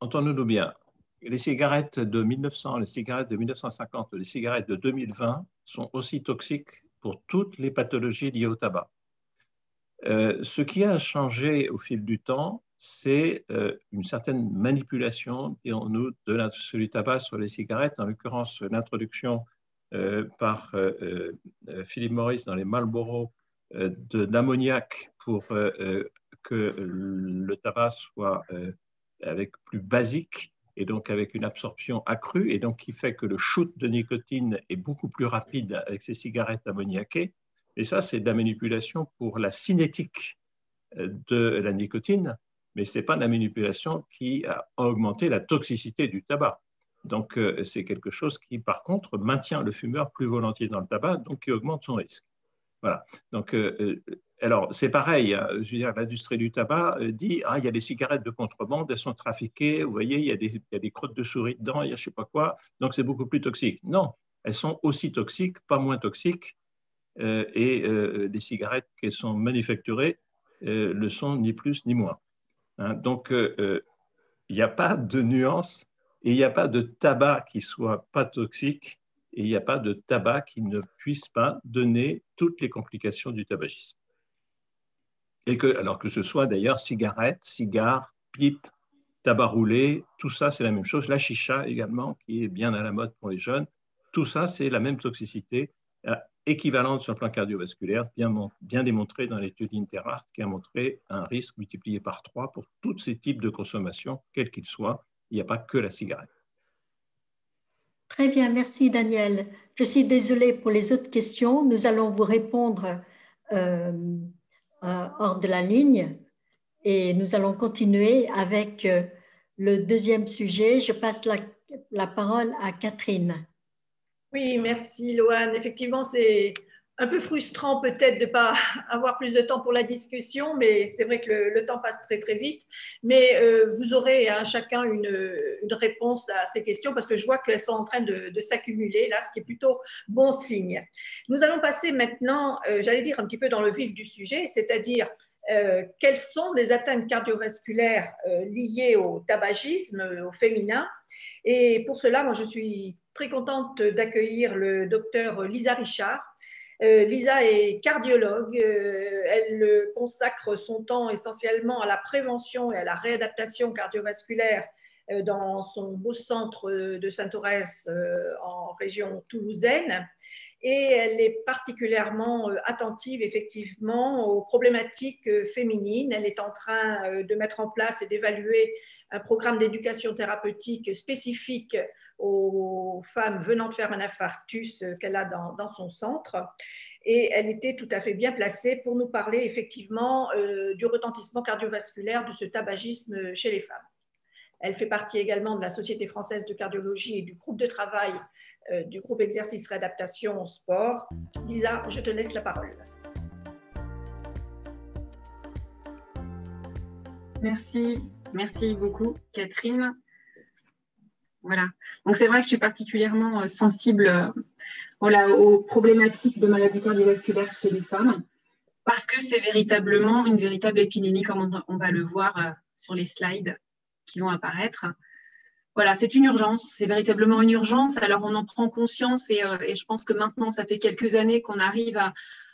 entendons-nous bien, les cigarettes de 1900, les cigarettes de 1950, les cigarettes de 2020 sont aussi toxiques pour toutes les pathologies liées au tabac. Ce qui a changé au fil du temps, c'est une certaine manipulation, dirons-nous, de l'industrie du tabac sur les cigarettes, en l'occurrence l'introduction par Philip Morris dans les Marlboro de l'ammoniac pour que le tabac soit avec plus basique et donc avec une absorption accrue, et donc qui fait que le shoot de nicotine est beaucoup plus rapide avec ces cigarettes ammoniaquées. Et ça, c'est de la manipulation pour la cinétique de la nicotine, mais ce n'est pas de la manipulation qui a augmenté la toxicité du tabac. Donc, c'est quelque chose qui, par contre, maintient le fumeur plus volontiers dans le tabac, donc qui augmente son risque. Voilà. Donc, alors, c'est pareil, hein, je veux dire, l'industrie du tabac dit il y a des cigarettes de contrebande, elles sont trafiquées, vous voyez, il y a des crottes de souris dedans, il y a je ne sais pas quoi, donc c'est beaucoup plus toxique. Non, elles sont aussi toxiques, pas moins toxiques, et les cigarettes qui sont manufacturées le sont ni plus ni moins. Hein. Donc, il n'y a pas de nuance et il n'y a pas de tabac qui soit pas toxique et il n'y a pas de tabac qui ne puisse pas donner toutes les complications du tabagisme. Et que, alors que ce soit d'ailleurs cigarettes, cigares, pipes, tabac roulé, tout ça c'est la même chose. La chicha également, qui est bien à la mode pour les jeunes, tout ça c'est la même toxicité équivalente sur le plan cardiovasculaire, bien démontrée dans l'étude Interart, qui a montré un risque multiplié par 3 pour tous ces types de consommation, quels qu'ils soient. Il n'y a pas que la cigarette. Très bien, merci Daniel. Je suis désolée pour les autres questions. Nous allons vous répondre hors de la ligne et nous allons continuer avec le deuxième sujet. Je passe la parole à Catherine. Oui, merci Loane. Effectivement, c'est un peu frustrant peut-être de ne pas avoir plus de temps pour la discussion, mais c'est vrai que le temps passe très très vite. Mais vous aurez chacun une réponse à ces questions parce que je vois qu'elles sont en train de s'accumuler là, ce qui est plutôt bon signe. Nous allons passer maintenant, j'allais dire un petit peu dans le vif du sujet, c'est-à-dire quelles sont les atteintes cardiovasculaires liées au tabagisme, au féminin. Et pour cela, moi, je suis très contente d'accueillir le docteur Lisa Richard. Lisa est cardiologue. Elle consacre son temps essentiellement à la prévention et à la réadaptation cardiovasculaire dans son beau centre de Sainte-Thoresse en région toulousaine. Et elle est particulièrement attentive effectivement aux problématiques féminines. Elle est en train de mettre en place et d'évaluer un programme d'éducation thérapeutique spécifique aux femmes venant de faire un infarctus qu'elle a dans son centre. Et elle était tout à fait bien placée pour nous parler effectivement du retentissement cardiovasculaire de ce tabagisme chez les femmes. Elle fait partie également de la Société française de cardiologie et du groupe de travail du groupe exercice réadaptation au sport. Lisa, je te laisse la parole. Merci beaucoup Catherine. Voilà, donc c'est vrai que je suis particulièrement sensible aux problématiques de maladies cardiovasculaires chez les femmes parce que c'est véritablement une véritable épidémie comme on va le voir sur les slides qui vont apparaître. voilà, c'est une urgence, c'est véritablement une urgence. Alors, on en prend conscience et je pense que maintenant, ça fait quelques années qu'on arrive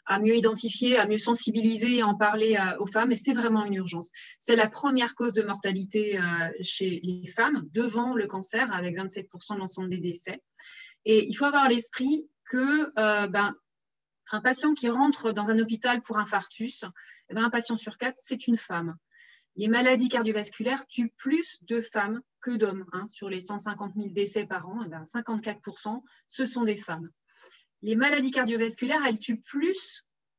à mieux identifier, à mieux sensibiliser et en parler aux femmes. Et c'est vraiment une urgence. C'est la première cause de mortalité chez les femmes, devant le cancer, avec 27% de l'ensemble des décès. Et il faut avoir à l'esprit que un patient qui rentre dans un hôpital pour infarctus, un patient sur 4, c'est une femme. Les maladies cardiovasculaires tuent plus de femmes que d'hommes. Sur les 150 000 décès par an, 54%, ce sont des femmes. Les maladies cardiovasculaires, elles tuent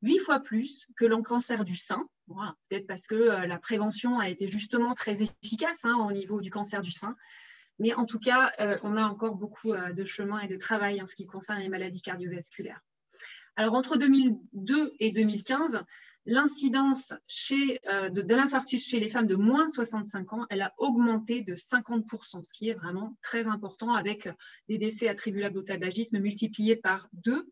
8 fois plus que le cancer du sein. Voilà, peut-être parce que la prévention a été justement très efficace au niveau du cancer du sein. Mais en tout cas, on a encore beaucoup de chemin et de travail en ce qui concerne les maladies cardiovasculaires. Alors, entre 2002 et 2015, l'incidence de l'infarctus chez les femmes de moins de 65 ans, elle a augmenté de 50%, ce qui est vraiment très important, avec des décès attribuables au tabagisme multipliés par 2.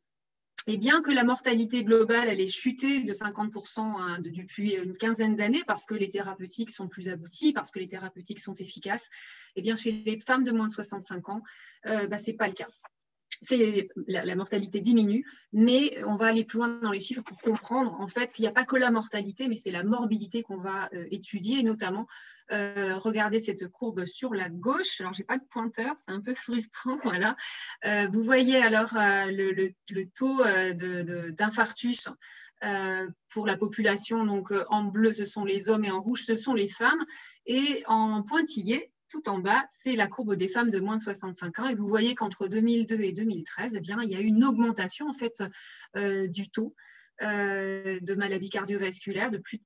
Et bien que la mortalité globale, elle ait chuté de 50% depuis une quinzaine d'années, parce que les thérapeutiques sont plus abouties, parce que les thérapeutiques sont efficaces, et bien chez les femmes de moins de 65 ans, ce n'est pas le cas. La mortalité diminue, mais on va aller plus loin dans les chiffres pour comprendre en fait qu'il n'y a pas que la mortalité, mais c'est la morbidité qu'on va étudier, et notamment regardez cette courbe sur la gauche. Alors, je n'ai pas de pointeur, c'est un peu frustrant. Voilà. Vous voyez alors le taux d'infarctus pour la population. Donc, en bleu, ce sont les hommes et en rouge, ce sont les femmes. Et en pointillé, tout en bas, c'est la courbe des femmes de moins de 65 ans. Et vous voyez qu'entre 2002 et 2013, eh bien, il y a eu une augmentation en fait, du taux de maladies cardiovasculaires de plus de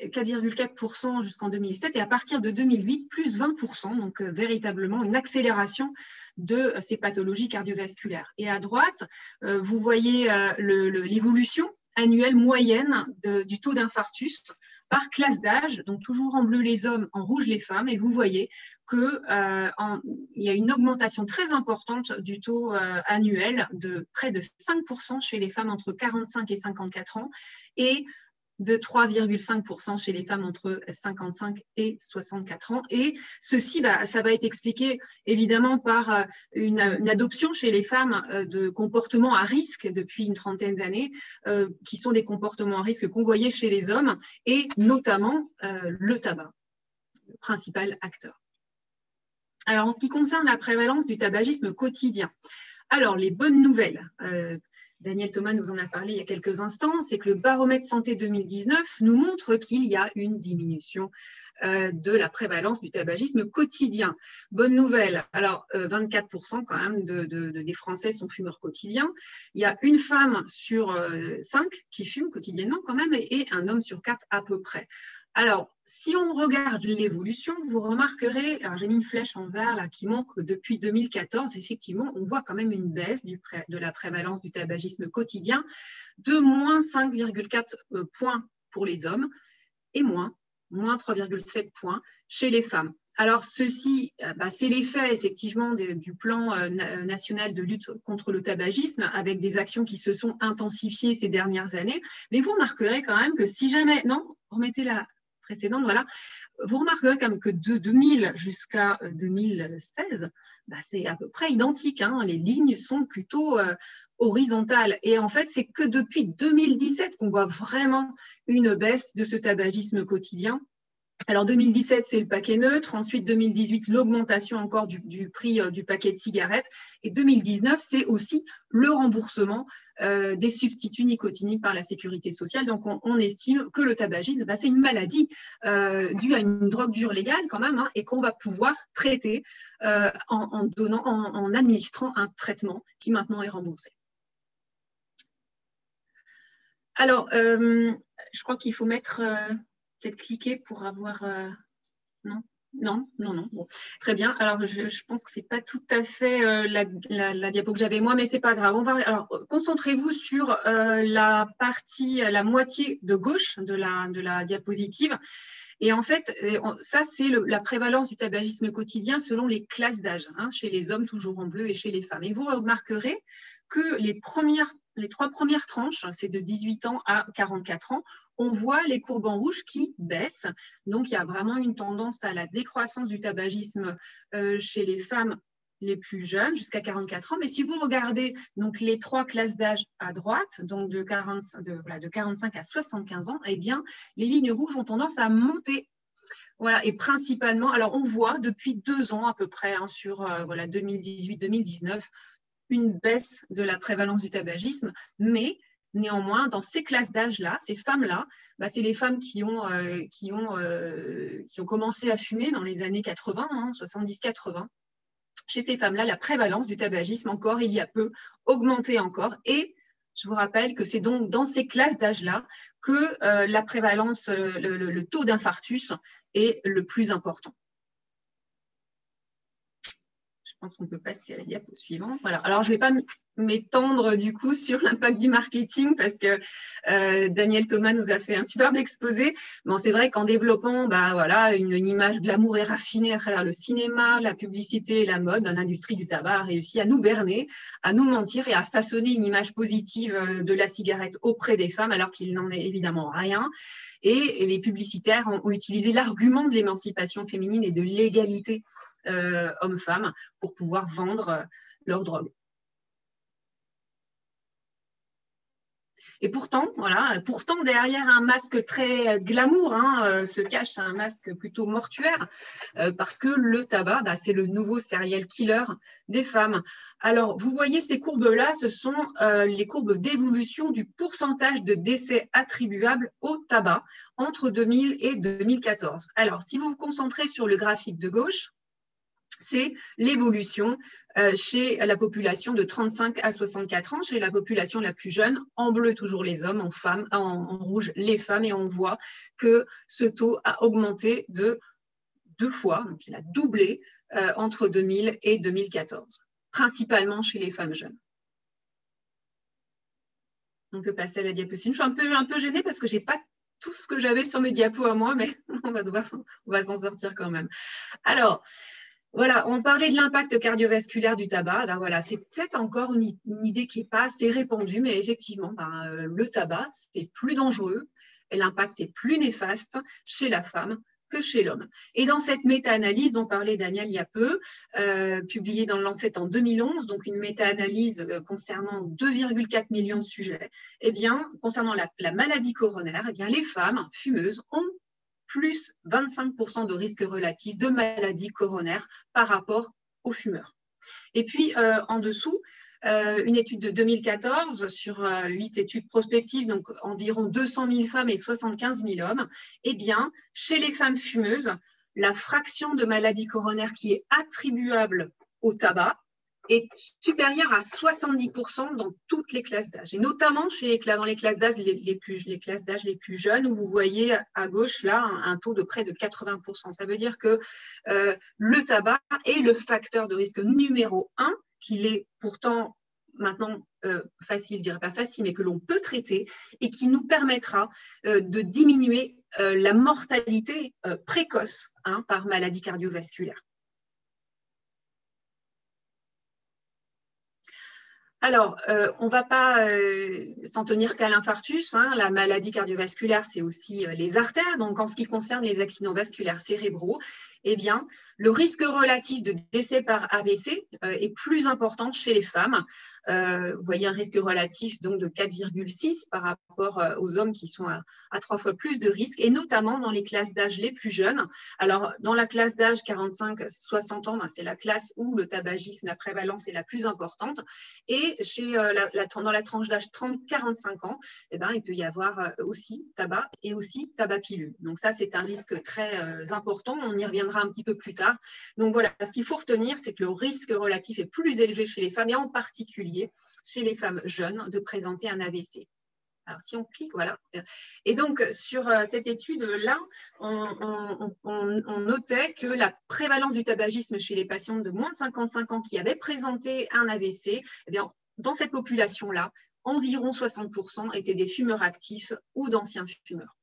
4,4% jusqu'en 2007. Et à partir de 2008, plus 20%. Donc, véritablement une accélération de ces pathologies cardiovasculaires. Et à droite, vous voyez l'évolution annuelle moyenne du taux d'infarctus par classe d'âge, donc toujours en bleu les hommes, en rouge les femmes, et vous voyez qu'il y a une augmentation très importante du taux annuel de près de 5% chez les femmes entre 45 et 54 ans et de 3,5% chez les femmes entre 55 et 64 ans. Et ceci, ça va être expliqué évidemment par une adoption chez les femmes de comportements à risque depuis une trentaine d'années, qui sont des comportements à risque qu'on voyait chez les hommes, et notamment le tabac, le principal acteur. Alors, en ce qui concerne la prévalence du tabagisme quotidien, alors les bonnes nouvelles, Daniel Thomas nous en a parlé il y a quelques instants, c'est que le baromètre santé 2019 nous montre qu'il y a une diminution de la prévalence du tabagisme quotidien. Bonne nouvelle, alors 24% quand même des Français sont fumeurs quotidiens. Il y a une femme sur 5 qui fume quotidiennement quand même et un homme sur 4 à peu près. Alors, si on regarde l'évolution, vous remarquerez, alors j'ai mis une flèche en vert là qui montre que depuis 2014, effectivement, on voit quand même une baisse de la prévalence du tabagisme quotidien de moins 5,4 points pour les hommes et moins 3,7 points chez les femmes. Alors, ceci, c'est l'effet effectivement du plan national de lutte contre le tabagisme avec des actions qui se sont intensifiées ces dernières années. Mais vous remarquerez quand même que si jamais, non, remettez la précédente, voilà, vous remarquerez quand même que de 2000 jusqu'à 2016, c'est à peu près identique. Les lignes sont plutôt horizontales. Et en fait, c'est que depuis 2017 qu'on voit vraiment une baisse de ce tabagisme quotidien. Alors 2017, c'est le paquet neutre. Ensuite, 2018, l'augmentation encore du prix du paquet de cigarettes. Et 2019, c'est aussi le remboursement des substituts nicotiniques par la sécurité sociale. Donc, on estime que le tabagisme, c'est une maladie due à une drogue dure légale quand même, et qu'on va pouvoir traiter en administrant un traitement qui maintenant est remboursé. Alors, je crois qu'il faut mettre... peut-être cliquer pour avoir... Non. Bon, très bien. Alors, je pense que ce n'est pas tout à fait la diapo que j'avais moi, mais ce n'est pas grave. Alors, concentrez-vous sur la moitié de gauche de la diapositive. Et en fait, ça, c'est la prévalence du tabagisme quotidien selon les classes d'âge, hein, chez les hommes toujours en bleu et chez les femmes. Et vous remarquerez que les 3 premières tranches, c'est de 18 ans à 44 ans, on voit les courbes en rouge qui baissent. Donc, il y a vraiment une tendance à la décroissance du tabagisme chez les femmes les plus jeunes, jusqu'à 44 ans. Mais si vous regardez donc, les 3 classes d'âge à droite, donc de 45 à 75 ans, eh bien, les lignes rouges ont tendance à monter. Voilà, et principalement, alors on voit depuis 2 ans à peu près, hein, sur 2018-2019, une baisse de la prévalence du tabagisme, mais néanmoins, dans ces classes d'âge-là, ces femmes-là, bah, c'est les femmes qui ont commencé à fumer dans les années 80, hein, 70-80. Chez ces femmes-là, la prévalence du tabagisme, encore il y a peu, augmentait encore. Et je vous rappelle que c'est donc dans ces classes d'âge-là que la prévalence, le taux d'infarctus est le plus important. Je pense qu'on peut passer à la diapo suivante. Voilà. Alors, je ne vais pas m'étendre du coup sur l'impact du marketing parce que Daniel Thomas nous a fait un superbe exposé. Bon, c'est vrai qu'en développant voilà, une image glamour et raffinée à travers le cinéma, la publicité et la mode, l'industrie du tabac a réussi à nous berner, à nous mentir et à façonner une image positive de la cigarette auprès des femmes alors qu'il n'en est évidemment rien. Et les publicitaires ont utilisé l'argument de l'émancipation féminine et de l'égalité hommes-femmes pour pouvoir vendre leur drogue. Et pourtant, voilà, derrière un masque très glamour se cache un masque plutôt mortuaire parce que le tabac, c'est le nouveau serial killer des femmes. Alors, vous voyez ces courbes-là, ce sont les courbes d'évolution du pourcentage de décès attribuables au tabac entre 2000 et 2014. Alors, si vous vous concentrez sur le graphique de gauche, c'est l'évolution chez la population de 35 à 64 ans, chez la population la plus jeune, en bleu toujours les hommes, en rouge les femmes, et on voit que ce taux a augmenté de 2 fois, donc il a doublé entre 2000 et 2014, principalement chez les femmes jeunes. On peut passer à la diapositive. Je suis un peu gênée parce que je n'ai pas tout ce que j'avais sur mes diapos à moi, mais on va s'en sortir quand même. Alors, voilà, on parlait de l'impact cardiovasculaire du tabac. Voilà, c'est peut-être encore une idée qui n'est pas assez répandue, mais effectivement, le tabac, c'est plus dangereux et l'impact est plus néfaste chez la femme que chez l'homme. Et dans cette méta-analyse dont parlait Daniel il y a peu, publiée dans le Lancet en 2011, donc une méta-analyse concernant 2,4 millions de sujets, eh bien, concernant la maladie coronaire, eh bien, les femmes fumeuses ont plus 25% de risque relatif de maladie coronaire par rapport aux fumeurs. Et puis, en dessous, une étude de 2014 sur 8 études prospectives, donc environ 200 000 femmes et 75 000 hommes, eh bien, chez les femmes fumeuses, la fraction de maladie coronaire qui est attribuable au tabac est supérieure à 70% dans toutes les classes d'âge, et notamment dans les classes d'âge les plus jeunes, où vous voyez à gauche là un taux de près de 80%. Ça veut dire que le tabac est le facteur de risque numéro 1, qu'il est pourtant maintenant facile, je dirais pas facile, mais que l'on peut traiter et qui nous permettra de diminuer la mortalité précoce par maladie cardiovasculaire. Alors, on ne va pas s'en tenir qu'à l'infarctus. La maladie cardiovasculaire, c'est aussi les artères. Donc, en ce qui concerne les accidents vasculaires cérébraux, eh bien, le risque relatif de décès par AVC est plus important chez les femmes. Vous voyez un risque relatif donc, de 4,6 par rapport aux hommes qui sont à 3 fois plus de risques, et notamment dans les classes d'âge les plus jeunes. Alors, dans la classe d'âge 45-60 ans, c'est la classe où le tabagisme, la prévalence est la plus importante. Et dans la tranche d'âge 30-45 ans, eh ben, il peut y avoir aussi tabac et aussi tabac pilule. Donc ça, c'est un risque très important. On y reviendra un petit peu plus tard. Donc voilà, ce qu'il faut retenir, c'est que le risque relatif est plus élevé chez les femmes, et en particulier chez les femmes jeunes, de présenter un AVC. Alors, si on clique, voilà. Et donc, sur cette étude-là, on notait que la prévalence du tabagisme chez les patients de moins de 55 ans qui avaient présenté un AVC, eh bien, dans cette population-là, environ 60% étaient des fumeurs actifs ou d'anciens fumeurs.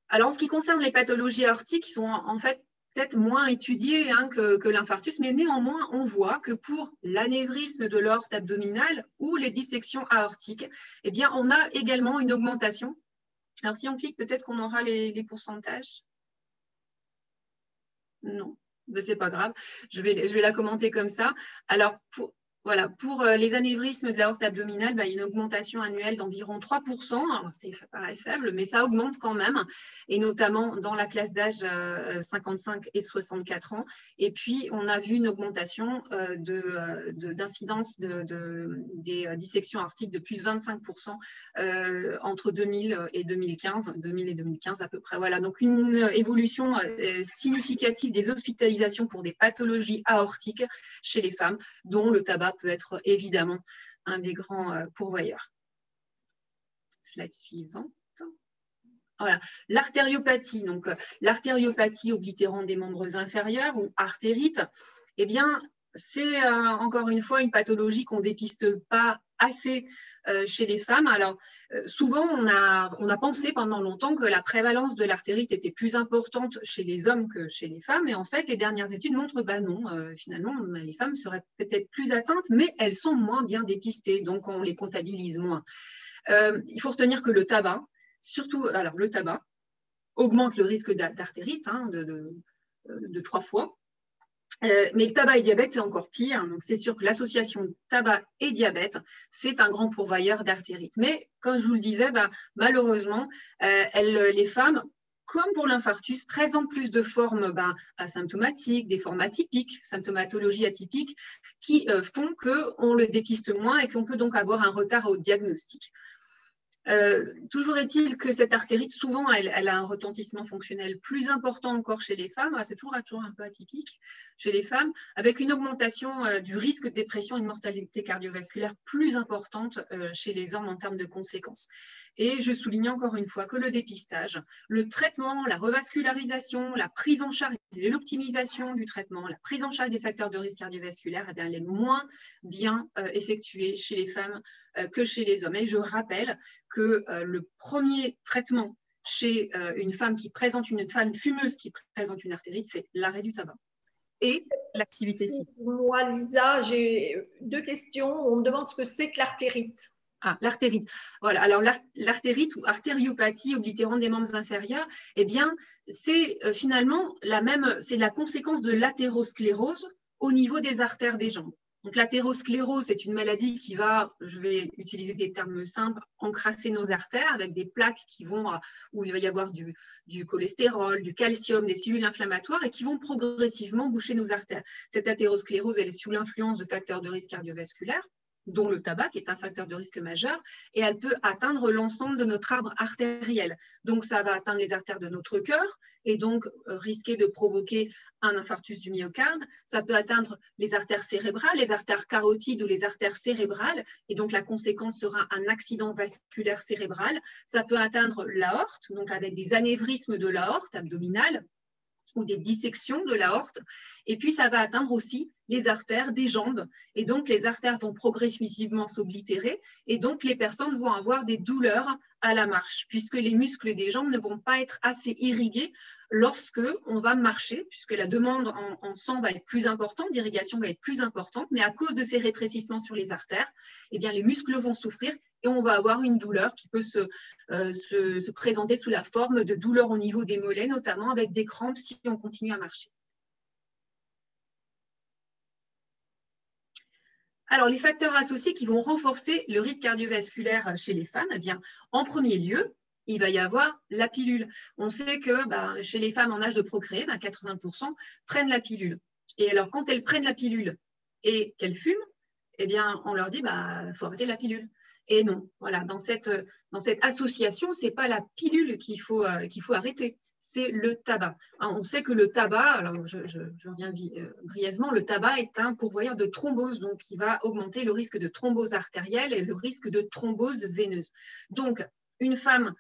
Alors, en ce qui concerne les pathologies aortiques, qui sont en fait peut-être moins étudiées hein, que l'infarctus, mais néanmoins, on voit que pour l'anévrisme de l'aorte abdominale ou les dissections aortiques, eh bien, on a également une augmentation. Alors, si on clique, peut-être qu'on aura les pourcentages. Non, mais c'est pas grave. Je vais la commenter comme ça. Alors, pour les anévrismes de l'aorte abdominale, il y a une augmentation annuelle d'environ 3%. Alors, ça paraît faible, mais ça augmente quand même, et notamment dans la classe d'âge 55 et 64 ans. Et puis, on a vu une augmentation d'incidence des dissections aortiques de plus de 25% entre 2000 et 2015, 2000 et 2015 à peu près. Voilà, donc une évolution significative des hospitalisations pour des pathologies aortiques chez les femmes, dont le tabac peut être évidemment un des grands pourvoyeurs. Slide suivante. Voilà, l'artériopathie, donc l'artériopathie oblitérante des membres inférieurs ou artérite, eh bien, c'est encore une fois une pathologie qu'on ne dépiste pas assez chez les femmes. Alors, souvent, on a pensé pendant longtemps que la prévalence de l'artérite était plus importante chez les hommes que chez les femmes. Et en fait, les dernières études montrent, non, finalement, les femmes seraient peut-être plus atteintes, mais elles sont moins bien dépistées, donc on les comptabilise moins. Il faut retenir que le tabac, surtout, alors le tabac, augmente le risque d'artérite hein, de 3 fois. Mais le tabac et diabète, c'est encore pire. Donc, c'est sûr que l'association tabac et diabète, c'est un grand pourvoyeur d'artérite. Mais, comme je vous le disais, malheureusement, les femmes, comme pour l'infarctus, présentent plus de formes asymptomatiques, des formes atypiques, symptomatologie atypique, qui font qu'on le dépiste moins et qu'on peut donc avoir un retard au diagnostic. Toujours est-il que cette artérite, souvent, elle a un retentissement fonctionnel plus important encore chez les femmes. C'est toujours un peu atypique chez les femmes, avec une augmentation du risque de dépression et de mortalité cardiovasculaire plus importante chez les hommes en termes de conséquences. Et je souligne encore une fois que le dépistage, le traitement, la revascularisation, la prise en charge et l'optimisation du traitement, la prise en charge des facteurs de risque cardiovasculaire, elle est moins bien effectuée chez les femmes que chez les hommes. Et je rappelle que le premier traitement chez une femme fumeuse qui présente une artérite, c'est l'arrêt du tabac et l'activité physique. Moi, Lisa, j'ai 2 questions. On me demande ce que c'est que l'artérite. Ah, l'artérite. Voilà. Alors, l'artérite ou artériopathie oblitérante des membres inférieurs, eh bien, c'est finalement c'est la conséquence de l'athérosclérose au niveau des artères des jambes. Donc, l'athérosclérose, c'est une maladie qui va, je vais utiliser des termes simples, encrasser nos artères avec des plaques où il va y avoir du cholestérol, du calcium, des cellules inflammatoires et qui vont progressivement boucher nos artères. Cette athérosclérose, elle est sous l'influence de facteurs de risque cardiovasculaire, dont le tabac, qui est un facteur de risque majeur, et elle peut atteindre l'ensemble de notre arbre artériel. Donc, ça va atteindre les artères de notre cœur et donc risquer de provoquer un infarctus du myocarde. Ça peut atteindre les artères cérébrales, les artères carotides ou les artères cérébrales, et donc la conséquence sera un accident vasculaire cérébral. Ça peut atteindre l'aorte, donc avec des anévrismes de l'aorte abdominale, ou des dissections de l'aorte, et puis ça va atteindre aussi les artères des jambes, et donc les artères vont progressivement s'oblitérer, et donc les personnes vont avoir des douleurs à la marche, puisque les muscles des jambes ne vont pas être assez irrigués lorsque on va marcher, puisque la demande en sang va être plus importante, l'irrigation va être plus importante, mais à cause de ces rétrécissements sur les artères, eh bien les muscles vont souffrir et on va avoir une douleur qui peut se présenter sous la forme de douleurs au niveau des mollets, notamment avec des crampes si on continue à marcher. Alors, les facteurs associés qui vont renforcer le risque cardiovasculaire chez les femmes, eh bien, en premier lieu, il va y avoir la pilule. On sait que chez les femmes en âge de procréer, 80% prennent la pilule. Et alors, quand elles prennent la pilule et qu'elles fument, eh bien, on leur dit faut arrêter la pilule. Et non, voilà, dans cette association, ce n'est pas la pilule qu'il faut arrêter, c'est le tabac. On sait que le tabac, alors je reviens brièvement, le tabac est un pourvoyeur de thrombose, donc il va augmenter le risque de thrombose artérielle et le risque de thrombose veineuse. Donc, une femme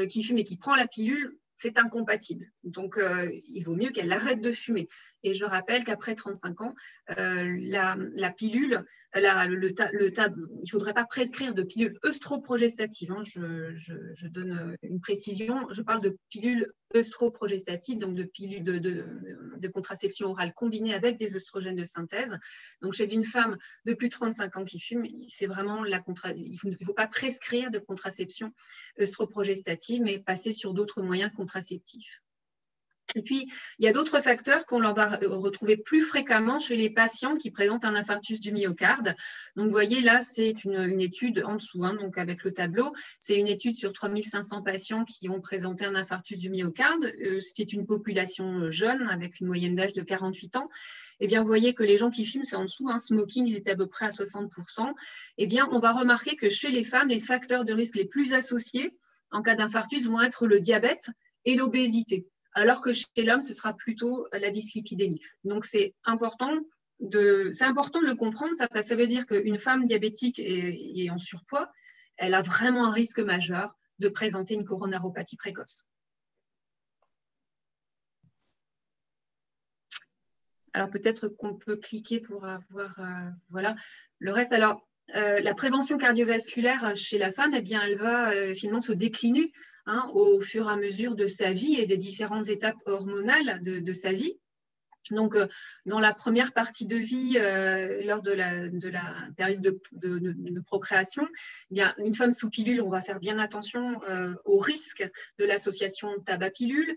qui fume et qui prend la pilule, c'est incompatible. Donc, il vaut mieux qu'elle arrête de fumer. Et je rappelle qu'après 35 ans, la pilule, il ne faudrait pas prescrire de pilule œstroprogestative. Hein. Je donne une précision. Je parle de pilule œstroprogestative, donc de pilule de contraception orale combinée avec des œstrogènes de synthèse. Donc, chez une femme de plus de 35 ans qui fume, c'est vraiment il ne faut pas prescrire de contraception œstroprogestative, mais passer sur d'autres moyens contraceptifs. Et puis, il y a d'autres facteurs qu'on va retrouver plus fréquemment chez les patients qui présentent un infarctus du myocarde. Donc, vous voyez, là, c'est une étude en dessous, hein, donc avec le tableau. C'est une étude sur 3500 patients qui ont présenté un infarctus du myocarde. C'était une population jeune avec une moyenne d'âge de 48 ans. Eh bien, vous voyez que les gens qui fument, c'est en dessous, hein, smoking, ils étaient à peu près à 60%. Eh bien, on va remarquer que chez les femmes, les facteurs de risque les plus associés en cas d'infarctus vont être le diabète et l'obésité, alors que chez l'homme, ce sera plutôt la dyslipidémie. Donc, c'est important de le comprendre, ça veut dire qu'une femme diabétique et en surpoids, elle a vraiment un risque majeur de présenter une coronaropathie précoce. Alors, peut-être qu'on peut cliquer pour avoir voilà, le reste. Alors, la prévention cardiovasculaire chez la femme, eh bien, elle va finalement se décliner, hein, au fur et à mesure de sa vie et des différentes étapes hormonales de sa vie. Donc, dans la première partie de vie, lors de la période de procréation, eh bien, une femme sous pilule, on va faire bien attention au risque de l'association tabac-pilule.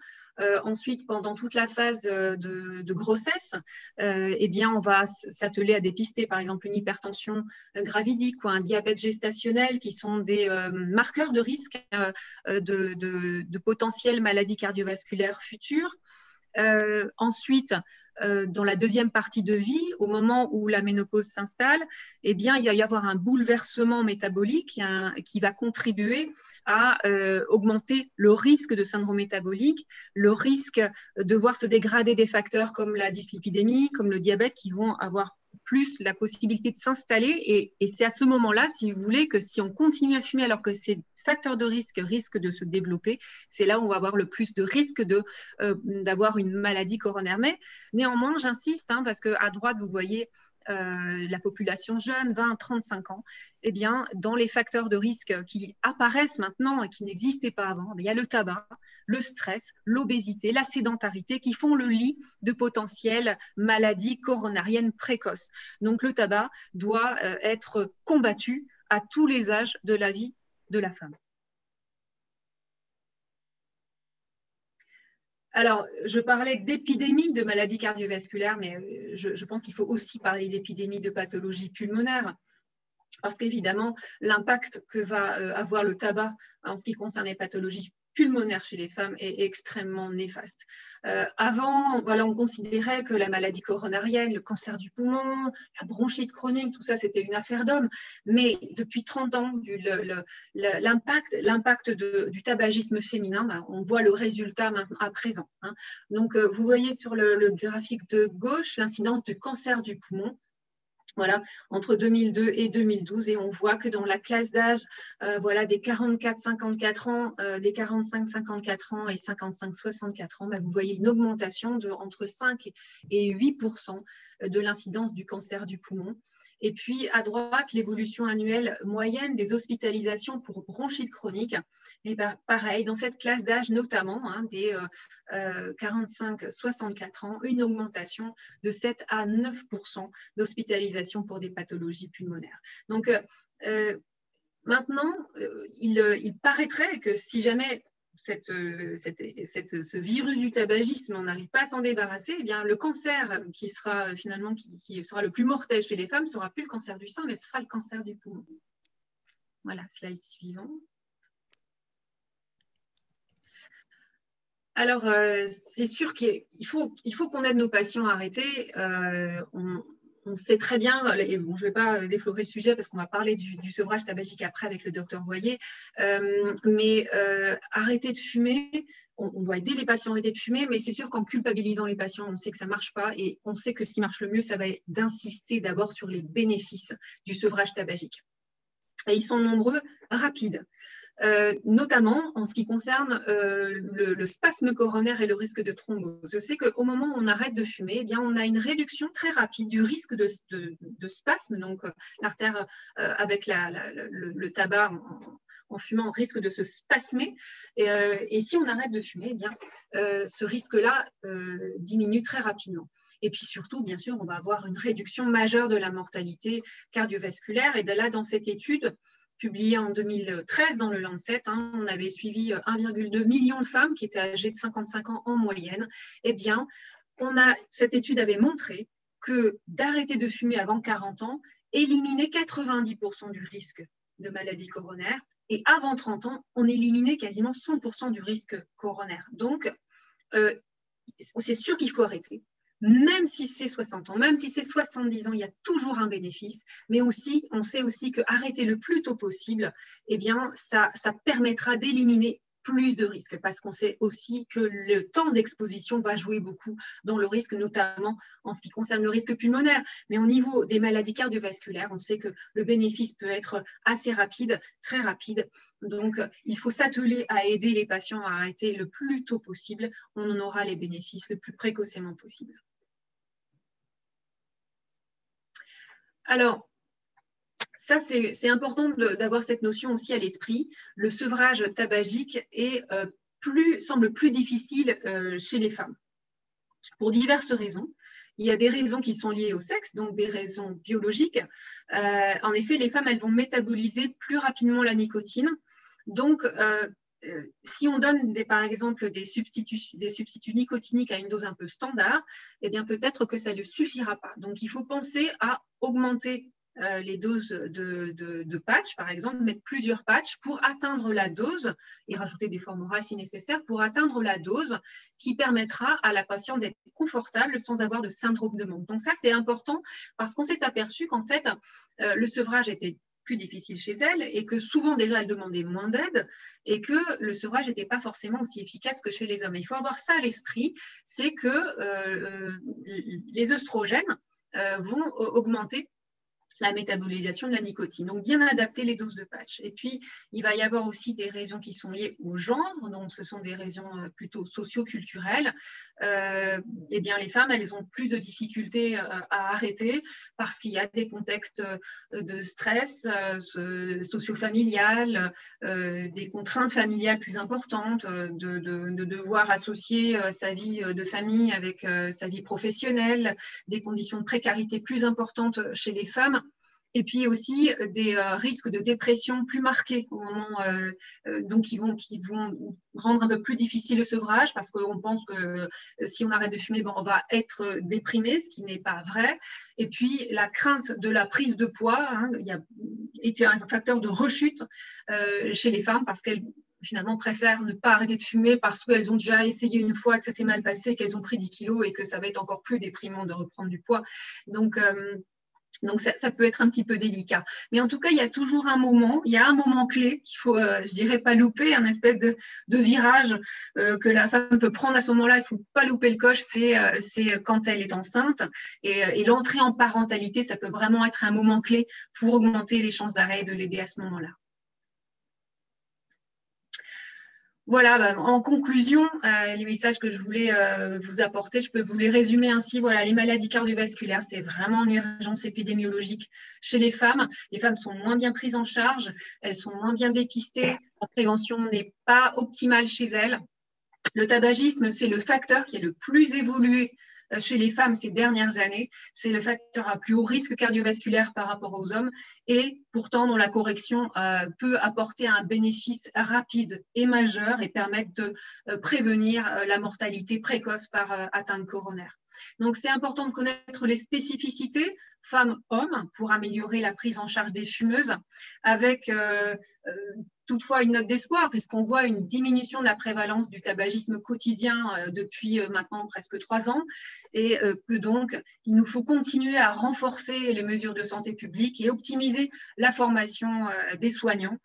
Ensuite, pendant toute la phase de grossesse, eh bien, on va s'atteler à dépister, par exemple, une hypertension gravidique ou un diabète gestationnel, qui sont des marqueurs de risque de potentielles maladies cardiovasculaires futures. Ensuite, dans la deuxième partie de vie, au moment où la ménopause s'installe, eh bien, il va y avoir un bouleversement métabolique qui va contribuer à augmenter le risque de syndrome métabolique, le risque de voir se dégrader des facteurs comme la dyslipidémie, comme le diabète, qui vont avoir plus la possibilité de s'installer. Et c'est à ce moment-là, si vous voulez, que si on continue à fumer alors que ces facteurs de risque risquent de se développer, c'est là où on va avoir le plus de risque d'avoir une maladie coronaire. Mais néanmoins, j'insiste, hein, parce qu'à droite, vous voyez la population jeune, 20-35 ans, eh bien, dans les facteurs de risque qui apparaissent maintenant et qui n'existaient pas avant, il y a le tabac, le stress, l'obésité, la sédentarité qui font le lit de potentielles maladies coronariennes précoces. Donc, le tabac doit être combattu à tous les âges de la vie de la femme. Alors, je parlais d'épidémie de maladies cardiovasculaires, mais je pense qu'il faut aussi parler d'épidémie de pathologies pulmonaires, parce qu'évidemment, l'impact que va avoir le tabac en ce qui concerne les pathologies pulmonaire chez les femmes est extrêmement néfaste. Avant, voilà, on considérait que la maladie coronarienne, le cancer du poumon, la bronchite chronique, tout ça, c'était une affaire d'hommes. Mais depuis 30 ans, l'impact du tabagisme féminin, ben, on voit le résultat maintenant, à présent. Hein. Donc, vous voyez sur le graphique de gauche l'incidence du cancer du poumon. Voilà, entre 2002 et 2012, et on voit que dans la classe d'âge voilà, des 44-54 ans, des 45-54 ans et 55-64 ans, bah, vous voyez une augmentation de entre 5 et 8% de l'incidence du cancer du poumon. Et puis à droite, l'évolution annuelle moyenne des hospitalisations pour bronchite chronique. Et ben, pareil, dans cette classe d'âge notamment, hein, des 45-64 ans, une augmentation de 7 à 9% d'hospitalisation pour des pathologies pulmonaires. Donc maintenant, il paraîtrait que si jamais ce virus du tabagisme, on n'arrive pas à s'en débarrasser, eh bien, le cancer qui sera finalement qui sera le plus mortel chez les femmes ne sera plus le cancer du sang, mais ce sera le cancer du poumon. Voilà, slide suivant. Alors, c'est sûr qu'il faut qu'on aide nos patients à arrêter. On sait très bien, et bon, je ne vais pas déflorer le sujet parce qu'on va parler du sevrage tabagique après avec le docteur Voyer, mais arrêter de fumer, on doit aider les patients à arrêter de fumer, mais c'est sûr qu'en culpabilisant les patients, on sait que ça ne marche pas et on sait que ce qui marche le mieux, ça va être d'insister d'abord sur les bénéfices du sevrage tabagique. et ils sont nombreux, rapides. Notamment en ce qui concerne le spasme coronaire et le risque de thrombose. Je sais qu'au moment où on arrête de fumer, eh bien, on a une réduction très rapide du risque de spasme, donc l'artère avec le tabac en fumant risque de se spasmer. Et si on arrête de fumer, eh bien, ce risque-là diminue très rapidement. Et puis surtout, bien sûr, on va avoir une réduction majeure de la mortalité cardiovasculaire. Et de là, dans cette étude, publié en 2013 dans le Lancet, on avait suivi 1,2 million de femmes qui étaient âgées de 55 ans en moyenne. Eh bien, cette étude avait montré que d'arrêter de fumer avant 40 ans éliminait 90% du risque de maladie coronaire et avant 30 ans, on éliminait quasiment 100% du risque coronaire. Donc, c'est sûr qu'il faut arrêter. Même si c'est 60 ans, même si c'est 70 ans, il y a toujours un bénéfice. Mais aussi, on sait aussi qu'arrêter le plus tôt possible, eh bien, ça permettra d'éliminer plus de risques parce qu'on sait aussi que le temps d'exposition va jouer beaucoup dans le risque, notamment en ce qui concerne le risque pulmonaire. Mais au niveau des maladies cardiovasculaires, on sait que le bénéfice peut être assez rapide, très rapide. Donc, il faut s'atteler à aider les patients à arrêter le plus tôt possible. On en aura les bénéfices le plus précocement possible. Alors, ça, c'est important d'avoir cette notion aussi à l'esprit. Le sevrage tabagique semble plus difficile chez les femmes, pour diverses raisons. Il y a des raisons qui sont liées au sexe, donc des raisons biologiques. En effet, les femmes, elles vont métaboliser plus rapidement la nicotine. Donc, si on donne par exemple des substituts nicotiniques à une dose un peu standard, eh bien peut-être que ça ne suffira pas. Donc, il faut penser à augmenter les doses de patchs, par exemple, mettre plusieurs patchs pour atteindre la dose et rajouter des formes orales si nécessaire pour atteindre la dose qui permettra à la patiente d'être confortable sans avoir de syndrome de manque. Donc ça, c'est important parce qu'on s'est aperçu qu'en fait, le sevrage était plus difficile chez elle et que souvent déjà elle demandait moins d'aide et que le sevrage n'était pas forcément aussi efficace que chez les hommes. Et il faut avoir ça à l'esprit, c'est que les œstrogènes vont augmenter la métabolisation de la nicotine. Donc, bien adapter les doses de patch. Et puis, il va y avoir aussi des raisons qui sont liées au genre. Donc, ce sont des raisons plutôt socio-culturelles. Eh bien, les femmes, elles ont plus de difficultés à arrêter parce qu'il y a des contextes de stress socio-familial, des contraintes familiales plus importantes, de devoir associer sa vie de famille avec sa vie professionnelle, des conditions de précarité plus importantes chez les femmes. Et puis aussi des risques de dépression plus marqués au moment, donc qui vont rendre un peu plus difficile le sevrage parce qu'on pense que si on arrête de fumer, bon, on va être déprimé, ce qui n'est pas vrai. Et puis la crainte de la prise de poids, il y a un facteur de rechute chez les femmes parce qu'elles finalement préfèrent ne pas arrêter de fumer parce qu'elles ont déjà essayé une fois, que ça s'est mal passé, qu'elles ont pris 10 kilos et que ça va être encore plus déprimant de reprendre du poids. Donc ça peut être un petit peu délicat. Mais en tout cas, il y a toujours un moment, il y a un moment clé qu'il faut, je dirais, pas louper, un espèce de virage que la femme peut prendre à ce moment-là. Il ne faut pas louper le coche, c'est quand elle est enceinte. Et l'entrée en parentalité, ça peut vraiment être un moment clé pour augmenter les chances d'arrêt et de l'aider à ce moment-là. Voilà, en conclusion, les messages que je voulais vous apporter, je peux vous les résumer ainsi. Voilà, les maladies cardiovasculaires, c'est vraiment une urgence épidémiologique chez les femmes. Les femmes sont moins bien prises en charge, elles sont moins bien dépistées, la prévention n'est pas optimale chez elles. Le tabagisme, c'est le facteur qui est le plus évolué chez les femmes ces dernières années. C'est le facteur à plus haut risque cardiovasculaire par rapport aux hommes et pourtant dont la correction peut apporter un bénéfice rapide et majeur et permettre de prévenir la mortalité précoce par atteinte coronaire. Donc c'est important de connaître les spécificités femmes-hommes pour améliorer la prise en charge des fumeuses avec toutefois une note d'espoir puisqu'on voit une diminution de la prévalence du tabagisme quotidien depuis maintenant presque 3 ans et que donc il nous faut continuer à renforcer les mesures de santé publique et optimiser la formation des soignants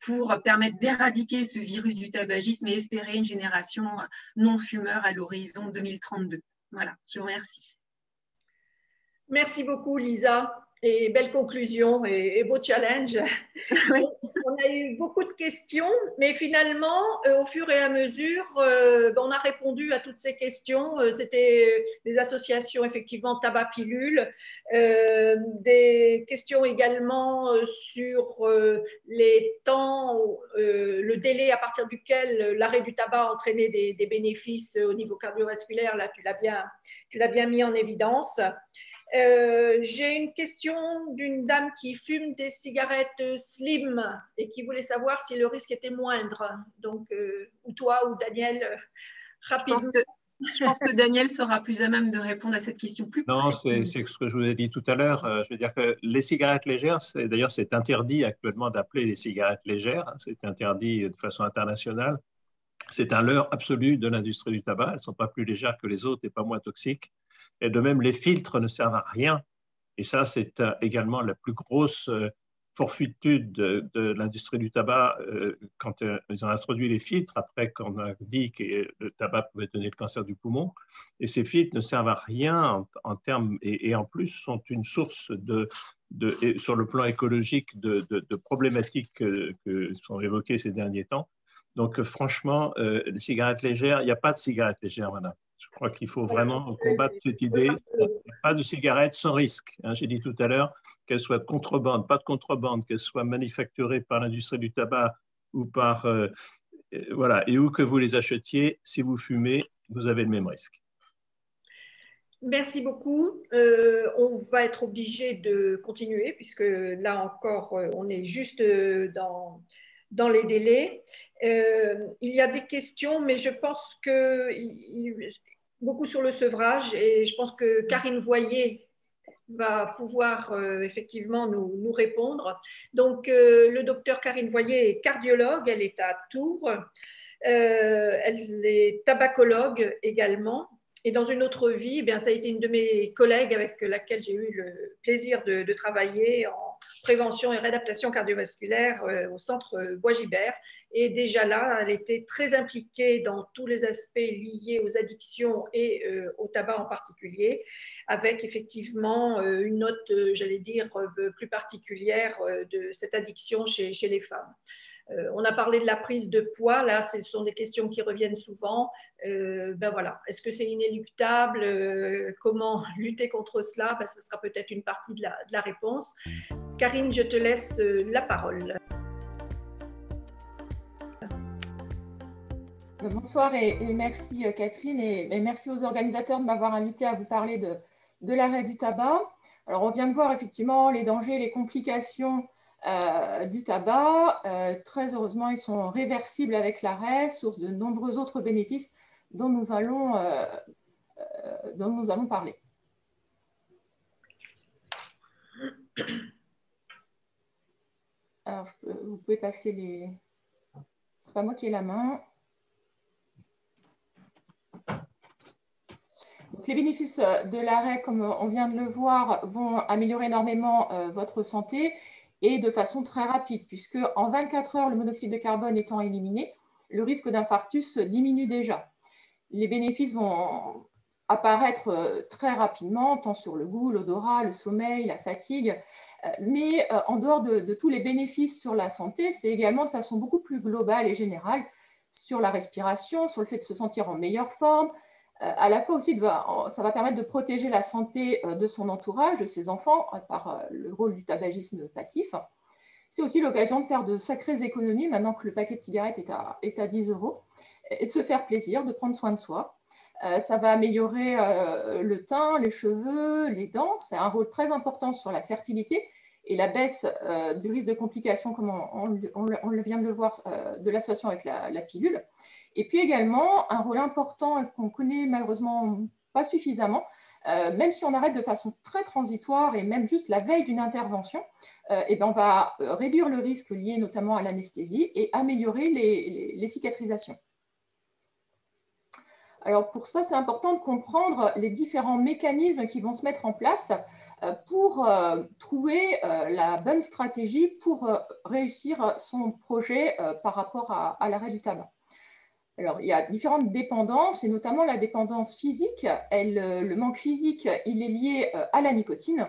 pour permettre d'éradiquer ce virus du tabagisme et espérer une génération non-fumeur à l'horizon 2032. Voilà, je vous remercie. Merci beaucoup, Lisa. Et belle conclusion et beau challenge. Oui. On a eu beaucoup de questions, mais finalement, au fur et à mesure, on a répondu à toutes ces questions. C'était des associations, effectivement, tabac-pilule, des questions également sur les temps, le délai à partir duquel l'arrêt du tabac entraînait des bénéfices au niveau cardiovasculaire. Là, tu l'as bien mis en évidence. J'ai une question d'une dame qui fume des cigarettes slim et qui voulait savoir si le risque était moindre. Donc, ou toi ou Daniel, rapidement. Je pense que Daniel sera plus à même de répondre à cette question plus Non, précise. c'est ce que je vous ai dit tout à l'heure. Je veux dire que les cigarettes légères, d'ailleurs, c'est interdit actuellement d'appeler les cigarettes légères. C'est interdit de façon internationale. C'est un leurre absolu de l'industrie du tabac. Elles ne sont pas plus légères que les autres et pas moins toxiques. Et de même, les filtres ne servent à rien. Et ça, c'est également la plus grosse forfitude de l'industrie du tabac quand ils ont introduit les filtres, après qu'on a dit que le tabac pouvait donner le cancer du poumon. Et ces filtres ne servent à rien en termes, et en plus sont une source sur le plan écologique de problématiques que sont évoquées ces derniers temps. Donc franchement, les cigarettes légères, il n'y a pas de cigarettes légères, madame. Je crois qu'il faut vraiment combattre cette idée. Pas de cigarettes sans risque. J'ai dit tout à l'heure qu'elles soient de contrebande, pas de contrebande, qu'elles soient manufacturées par l'industrie du tabac ou par… voilà, et où que vous les achetiez, si vous fumez, vous avez le même risque. Merci beaucoup. On va être obligé de continuer puisque là encore, on est juste dans les délais. Il y a des questions, mais je pense que beaucoup sur le sevrage et je pense que Karine Voyer va pouvoir effectivement nous répondre. Donc, le docteur Karine Voyer est cardiologue, elle est à Tours, elle est tabacologue également. Et dans une autre vie, eh bien, ça a été une de mes collègues avec laquelle j'ai eu le plaisir de travailler en prévention et réadaptation cardiovasculaire au centre Bois-Gibert. Et déjà là, elle était très impliquée dans tous les aspects liés aux addictions et au tabac en particulier, avec effectivement une note, j'allais dire, plus particulière de cette addiction chez les femmes. On a parlé de la prise de poids, là, ce sont des questions qui reviennent souvent. Voilà. Est-ce que c'est inéluctable? Comment lutter contre cela? Ce sera peut-être une partie de la réponse. Karine, je te laisse la parole. Bonsoir et merci Catherine et merci aux organisateurs de m'avoir invité à vous parler de l'arrêt du tabac. Alors on vient de voir effectivement les dangers, les complications du tabac. Très heureusement, ils sont réversibles avec l'arrêt, source de nombreux autres bénéfices dont nous allons parler. Alors, vous pouvez passer les… C'est pas moi qui ai la main. Donc, les bénéfices de l'arrêt, comme on vient de le voir, vont améliorer énormément votre santé et de façon très rapide, puisque en 24 heures, le monoxyde de carbone étant éliminé, le risque d'infarctus diminue déjà. Les bénéfices vont apparaître très rapidement, tant sur le goût, l'odorat, le sommeil, la fatigue, mais en dehors de tous les bénéfices sur la santé, c'est également de façon beaucoup plus globale et générale sur la respiration, sur le fait de se sentir en meilleure forme. À la fois aussi, ça va permettre de protéger la santé de son entourage, de ses enfants, par le rôle du tabagisme passif. C'est aussi l'occasion de faire de sacrées économies, maintenant que le paquet de cigarettes est à 10 €, et de se faire plaisir, de prendre soin de soi. Ça va améliorer le teint, les cheveux, les dents. C'est un rôle très important sur la fertilité et la baisse du risque de complications, comme on vient de le voir, de l'association avec la pilule. Et puis également, un rôle important qu'on connaît malheureusement pas suffisamment, même si on arrête de façon très transitoire et même juste la veille d'une intervention, on va réduire le risque lié notamment à l'anesthésie et améliorer les cicatrisations. Alors pour ça, c'est important de comprendre les différents mécanismes qui vont se mettre en place pour trouver la bonne stratégie pour réussir son projet par rapport à l'arrêt du tabac. Alors, il y a différentes dépendances, et notamment la dépendance physique. Le manque physique, il est lié à la nicotine.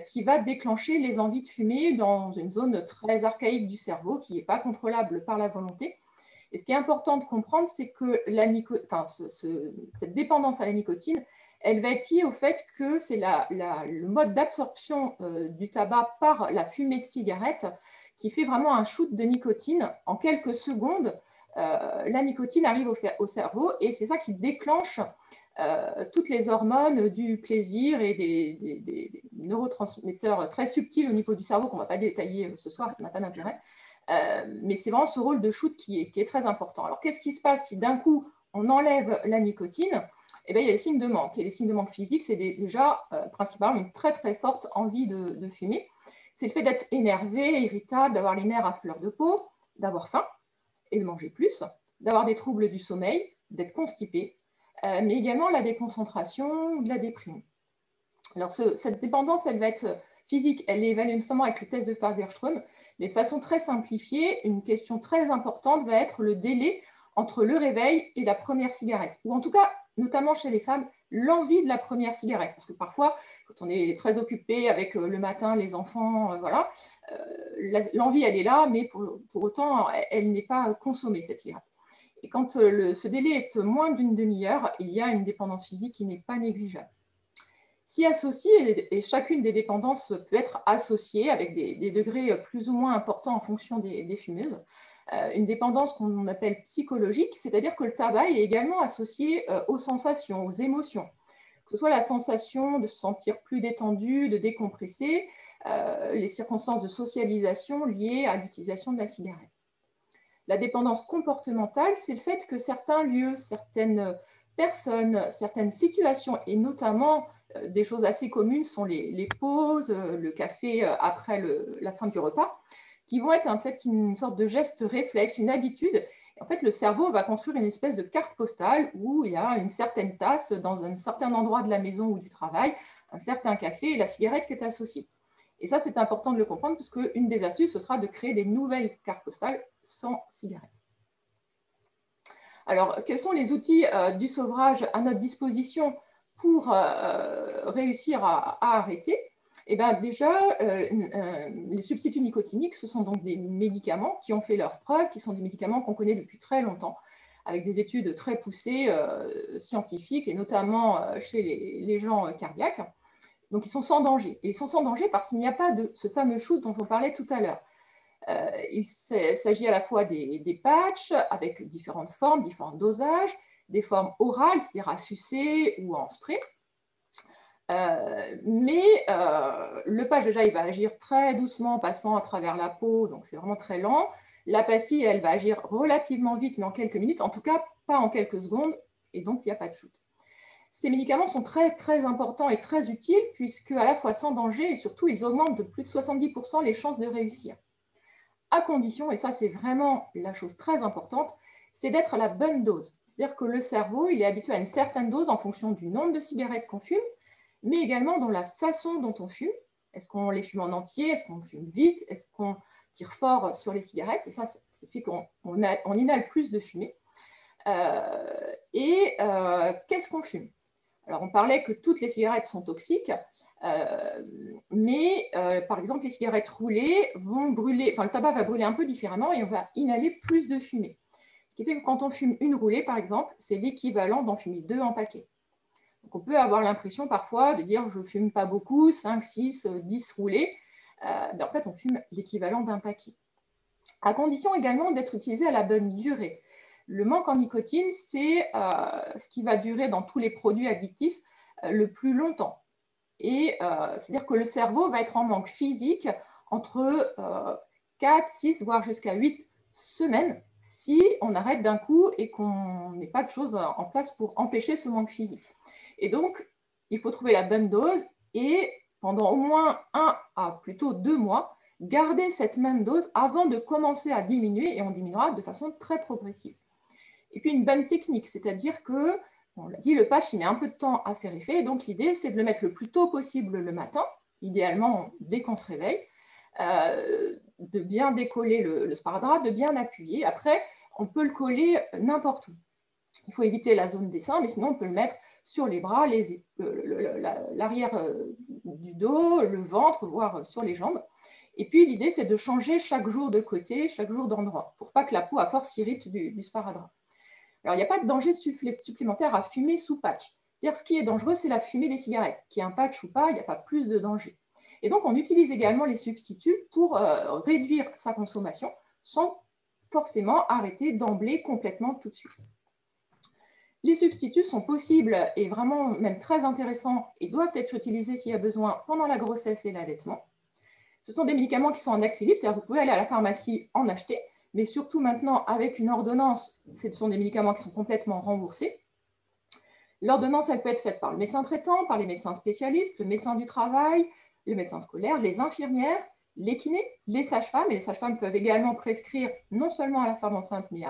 qui va déclencher les envies de fumer dans une zone très archaïque du cerveau qui n'est pas contrôlable par la volonté. Et ce qui est important de comprendre, c'est que cette dépendance à la nicotine, elle va être liée au fait que c'est le mode d'absorption du tabac par la fumée de cigarette qui fait vraiment un shoot de nicotine. En quelques secondes, la nicotine arrive au cerveau et c'est ça qui déclenche toutes les hormones du plaisir et des neurotransmetteurs très subtils au niveau du cerveau qu'on ne va pas détailler ce soir, ça n'a pas d'intérêt. Mais c'est vraiment ce rôle de shoot qui est très important. Alors, qu'est-ce qui se passe si d'un coup, on enlève la nicotine? Eh bien, il y a des signes de manque. Et les signes de manque physiques, c'est déjà principalement une très, très forte envie de fumer. C'est le fait d'être énervé, irritable, d'avoir les nerfs à fleur de peau, d'avoir faim et de manger plus, d'avoir des troubles du sommeil, d'être constipé, mais également la déconcentration, de la déprime. Alors, cette dépendance, elle va être physique, elle est évaluée notamment avec le test de Fagerström, mais de façon très simplifiée, une question très importante va être le délai entre le réveil et la première cigarette, ou en tout cas, notamment chez les femmes, l'envie de la première cigarette, parce que parfois, quand on est très occupé avec le matin, les enfants, voilà, l'envie, elle est là, mais pour autant, elle n'est pas consommée, cette cigarette. Et quand ce délai est moins d'une demi-heure, il y a une dépendance physique qui n'est pas négligeable. S'y associe, et chacune des dépendances peut être associée avec des degrés plus ou moins importants en fonction des fumeuses, une dépendance qu'on appelle psychologique, c'est-à-dire que le tabac est également associé aux sensations, aux émotions, que ce soit la sensation de se sentir plus détendu, de décompresser, les circonstances de socialisation liées à l'utilisation de la cigarette. La dépendance comportementale, c'est le fait que certains lieux, certaines personnes, certaines situations, et notamment des choses assez communes sont les pauses, le café après la fin du repas, qui vont être en fait une sorte de geste réflexe, une habitude. Et en fait, le cerveau va construire une espèce de carte postale où il y a une certaine tasse dans un certain endroit de la maison ou du travail, un certain café et la cigarette qui est associée. Et ça, c'est important de le comprendre parce qu'une des astuces, ce sera de créer des nouvelles cartes postales sans cigarette. Alors, quels sont les outils du sevrage à notre disposition pour réussir à arrêter? Eh bien, déjà, les substituts nicotiniques, ce sont donc des médicaments qui ont fait leurs preuves, qui sont des médicaments qu'on connaît depuis très longtemps, avec des études très poussées scientifiques, et notamment chez les gens cardiaques. Donc, ils sont sans danger. Et ils sont sans danger parce qu'il n'y a pas de ce fameux shoot dont on parlait tout à l'heure. Il s'agit à la fois des patchs avec différentes formes, différents dosages, des formes orales, c'est-à-dire à sucer ou en spray. Mais le patch, déjà, il va agir très doucement en passant à travers la peau, donc c'est vraiment très lent. La pastille, elle va agir relativement vite, mais en quelques minutes, en tout cas pas en quelques secondes, et donc il n'y a pas de shoot. Ces médicaments sont très, très importants et très utiles, puisque à la fois sans danger, et surtout, ils augmentent de plus de 70% les chances de réussir. À condition, et ça c'est vraiment la chose très importante, c'est d'être à la bonne dose. C'est-à-dire que le cerveau, il est habitué à une certaine dose en fonction du nombre de cigarettes qu'on fume, mais également dans la façon dont on fume. Est-ce qu'on les fume en entier? Est-ce qu'on fume vite? Est-ce qu'on tire fort sur les cigarettes? Et ça fait qu'on inhale plus de fumée. Qu'est-ce qu'on fume? Alors, on parlait que toutes les cigarettes sont toxiques, mais par exemple, les cigarettes roulées vont brûler, enfin, le tabac va brûler un peu différemment et on va inhaler plus de fumée. Ce qui fait que quand on fume une roulée, par exemple, c'est l'équivalent d'en fumer 2 en paquet. Donc, on peut avoir l'impression parfois de dire je ne fume pas beaucoup, 5, 6, 10 roulées. En fait, on fume l'équivalent d'un paquet. À condition également d'être utilisé à la bonne durée. Le manque en nicotine, c'est ce qui va durer dans tous les produits additifs le plus longtemps. Et c'est-à-dire que le cerveau va être en manque physique entre 4, 6, voire jusqu'à 8 semaines si on arrête d'un coup et qu'on n'ait pas de choses en place pour empêcher ce manque physique. Et donc, il faut trouver la bonne dose et pendant au moins 1 à plutôt 2 mois, garder cette même dose avant de commencer à diminuer et on diminuera de façon très progressive. Et puis une bonne technique, c'est-à-dire que, on l'a dit, le patch, il met un peu de temps à faire effet, donc l'idée, c'est de le mettre le plus tôt possible le matin, idéalement dès qu'on se réveille, de bien décoller le sparadrap, de bien appuyer. Après, on peut le coller n'importe où. Il faut éviter la zone des seins, mais sinon, on peut le mettre sur les bras, l'arrière du dos, le ventre, voire sur les jambes. Et puis, l'idée, c'est de changer chaque jour de côté, chaque jour d'endroit, pour pas que la peau, à force, s'irrite du sparadrap. Alors, il n'y a pas de danger supplémentaire à fumer sous patch. C'est-à-dire, ce qui est dangereux, c'est la fumée des cigarettes. Qu'il y ait un patch ou pas, il n'y a pas plus de danger. Et donc, on utilise également les substituts pour réduire sa consommation sans forcément arrêter d'emblée complètement tout de suite. Les substituts sont possibles et vraiment même très intéressants et doivent être utilisés s'il y a besoin pendant la grossesse et l'allaitement. Ce sont des médicaments qui sont en accès libre, c'est-à-dire que vous pouvez aller à la pharmacie en acheter, mais surtout maintenant avec une ordonnance, ce sont des médicaments qui sont complètement remboursés. L'ordonnance, elle peut être faite par le médecin traitant, par les médecins spécialistes, le médecin du travail, le médecin scolaire, les infirmières, les kinés, les sages-femmes, et les sages-femmes peuvent également prescrire non seulement à la femme enceinte, mais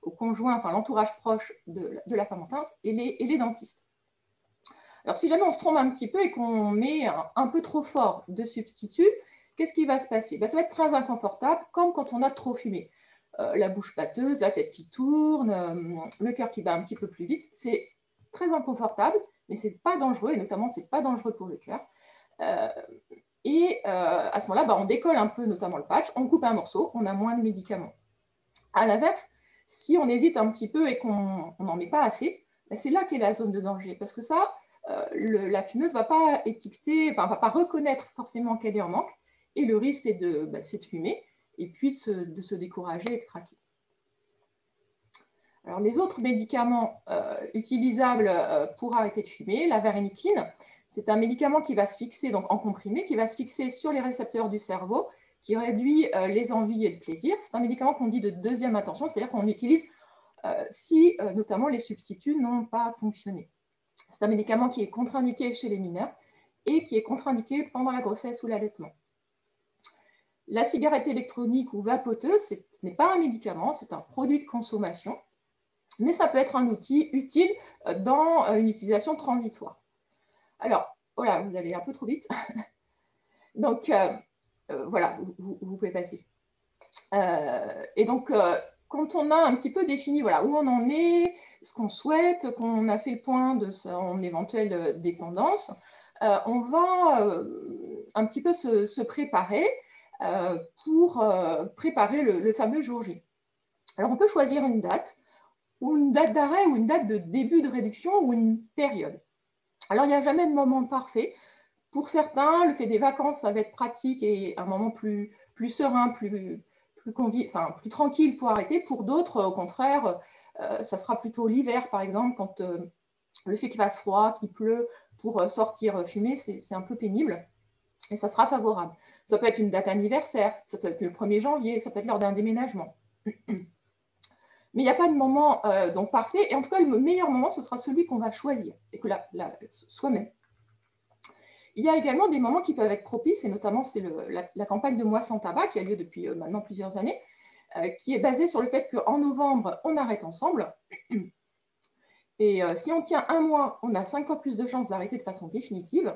au conjoint, enfin l'entourage proche de la femme enceinte, et les dentistes. Alors, si jamais on se trompe un petit peu et qu'on met un peu trop fort de substituts, qu'est-ce qui va se passer? Ça va être très inconfortable, comme quand on a trop fumé. La bouche pâteuse, la tête qui tourne, le cœur qui bat un petit peu plus vite. C'est très inconfortable, mais ce n'est pas dangereux, et notamment, ce n'est pas dangereux pour le cœur. À ce moment-là, on décolle un peu, notamment le patch, on coupe un morceau, on a moins de médicaments. À l'inverse, si on hésite un petit peu et qu'on n'en met pas assez, c'est là qu'est la zone de danger, parce que ça, la fumeuse ne va pas étiqueter, enfin, va pas reconnaître forcément qu'elle est en manque, et le risque, c'est de fumer, et puis de se décourager et de craquer. Alors, les autres médicaments utilisables pour arrêter de fumer, la varenicline, c'est un médicament qui va se fixer, donc en comprimé, qui va se fixer sur les récepteurs du cerveau, qui réduit les envies et le plaisir. C'est un médicament qu'on dit de deuxième intention, c'est-à-dire qu'on l'utilise si notamment les substituts n'ont pas fonctionné. C'est un médicament qui est contre-indiqué chez les mineurs et qui est contre-indiqué pendant la grossesse ou l'allaitement. La cigarette électronique ou vapoteuse, ce n'est pas un médicament, c'est un produit de consommation, mais ça peut être un outil utile dans une utilisation transitoire. Alors, voilà, vous allez un peu trop vite. Donc, voilà, vous pouvez passer. Et donc, quand on a un petit peu défini où on en est, ce qu'on souhaite, qu'on a fait le point de son éventuelle dépendance, on va un petit peu se préparer pour préparer le fameux jour J. Alors, on peut choisir une date, ou une date d'arrêt, ou une date de début de réduction, ou une période. Alors, il n'y a jamais de moment parfait. Pour certains, le fait des vacances, ça va être pratique et un moment plus serein, plus tranquille pour arrêter. Pour d'autres, au contraire, ça sera plutôt l'hiver, par exemple, quand le fait qu'il fasse froid, qu'il pleut, pour sortir fumer, c'est un peu pénible. Et ça sera favorable. Ça peut être une date anniversaire, ça peut être le 1er janvier, ça peut être lors d'un déménagement. Mais il n'y a pas de moment donc parfait. Et en tout cas, le meilleur moment, ce sera celui qu'on va choisir, et que soi-même. Il y a également des moments qui peuvent être propices, et notamment c'est la campagne de Moi sans tabac, qui a lieu depuis maintenant plusieurs années, qui est basée sur le fait qu'en novembre, on arrête ensemble. Et si on tient un mois, on a 5 fois plus de chances d'arrêter de façon définitive.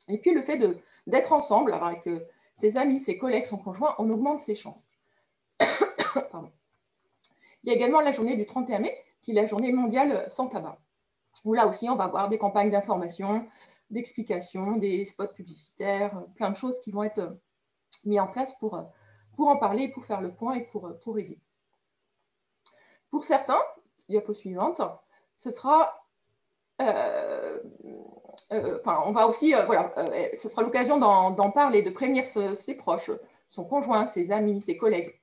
Et puis le fait d'être ensemble avec ses amis, ses collègues, son conjoint, on augmente ses chances. Pardon. Il y a également la journée du 31 mai, qui est la journée mondiale sans tabac, où là aussi, on va avoir des campagnes d'information, d'explications, des spots publicitaires, plein de choses qui vont être mises en place pour en parler, pour faire le point et pour aider. Pour certains, diapo suivante, ce sera... on va aussi, ce sera l'occasion d'en parler, de prévenir ses proches, son conjoint, ses amis, ses collègues.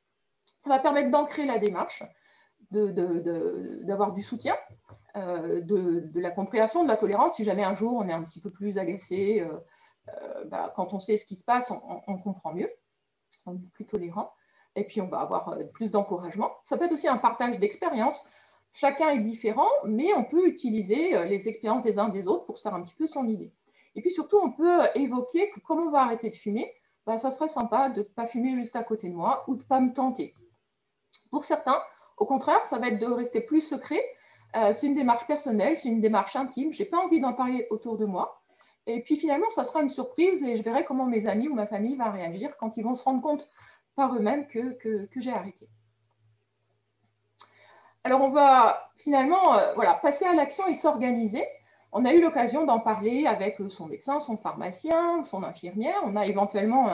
Ça va permettre d'ancrer la démarche, d'avoir du soutien, de la compréhension, de la tolérance. Si jamais un jour on est un petit peu plus agacé, quand on sait ce qui se passe, on comprend mieux, on est plus tolérant, et puis on va avoir plus d'encouragement. Ça peut être aussi un partage d'expériences. Chacun est différent, mais on peut utiliser les expériences des uns des autres pour se faire un petit peu son idée. Et puis surtout, on peut évoquer que comme on va arrêter de fumer, ça serait sympa de ne pas fumer juste à côté de moi ou de ne pas me tenter. Pour certains, au contraire, ça va être de rester plus secret. C'est une démarche personnelle, c'est une démarche intime. Je n'ai pas envie d'en parler autour de moi. Et puis finalement, ça sera une surprise et je verrai comment mes amis ou ma famille va réagir quand ils vont se rendre compte par eux-mêmes que j'ai arrêté. Alors, on va finalement passer à l'action et s'organiser. On a eu l'occasion d'en parler avec son médecin, son pharmacien, son infirmière. On a éventuellement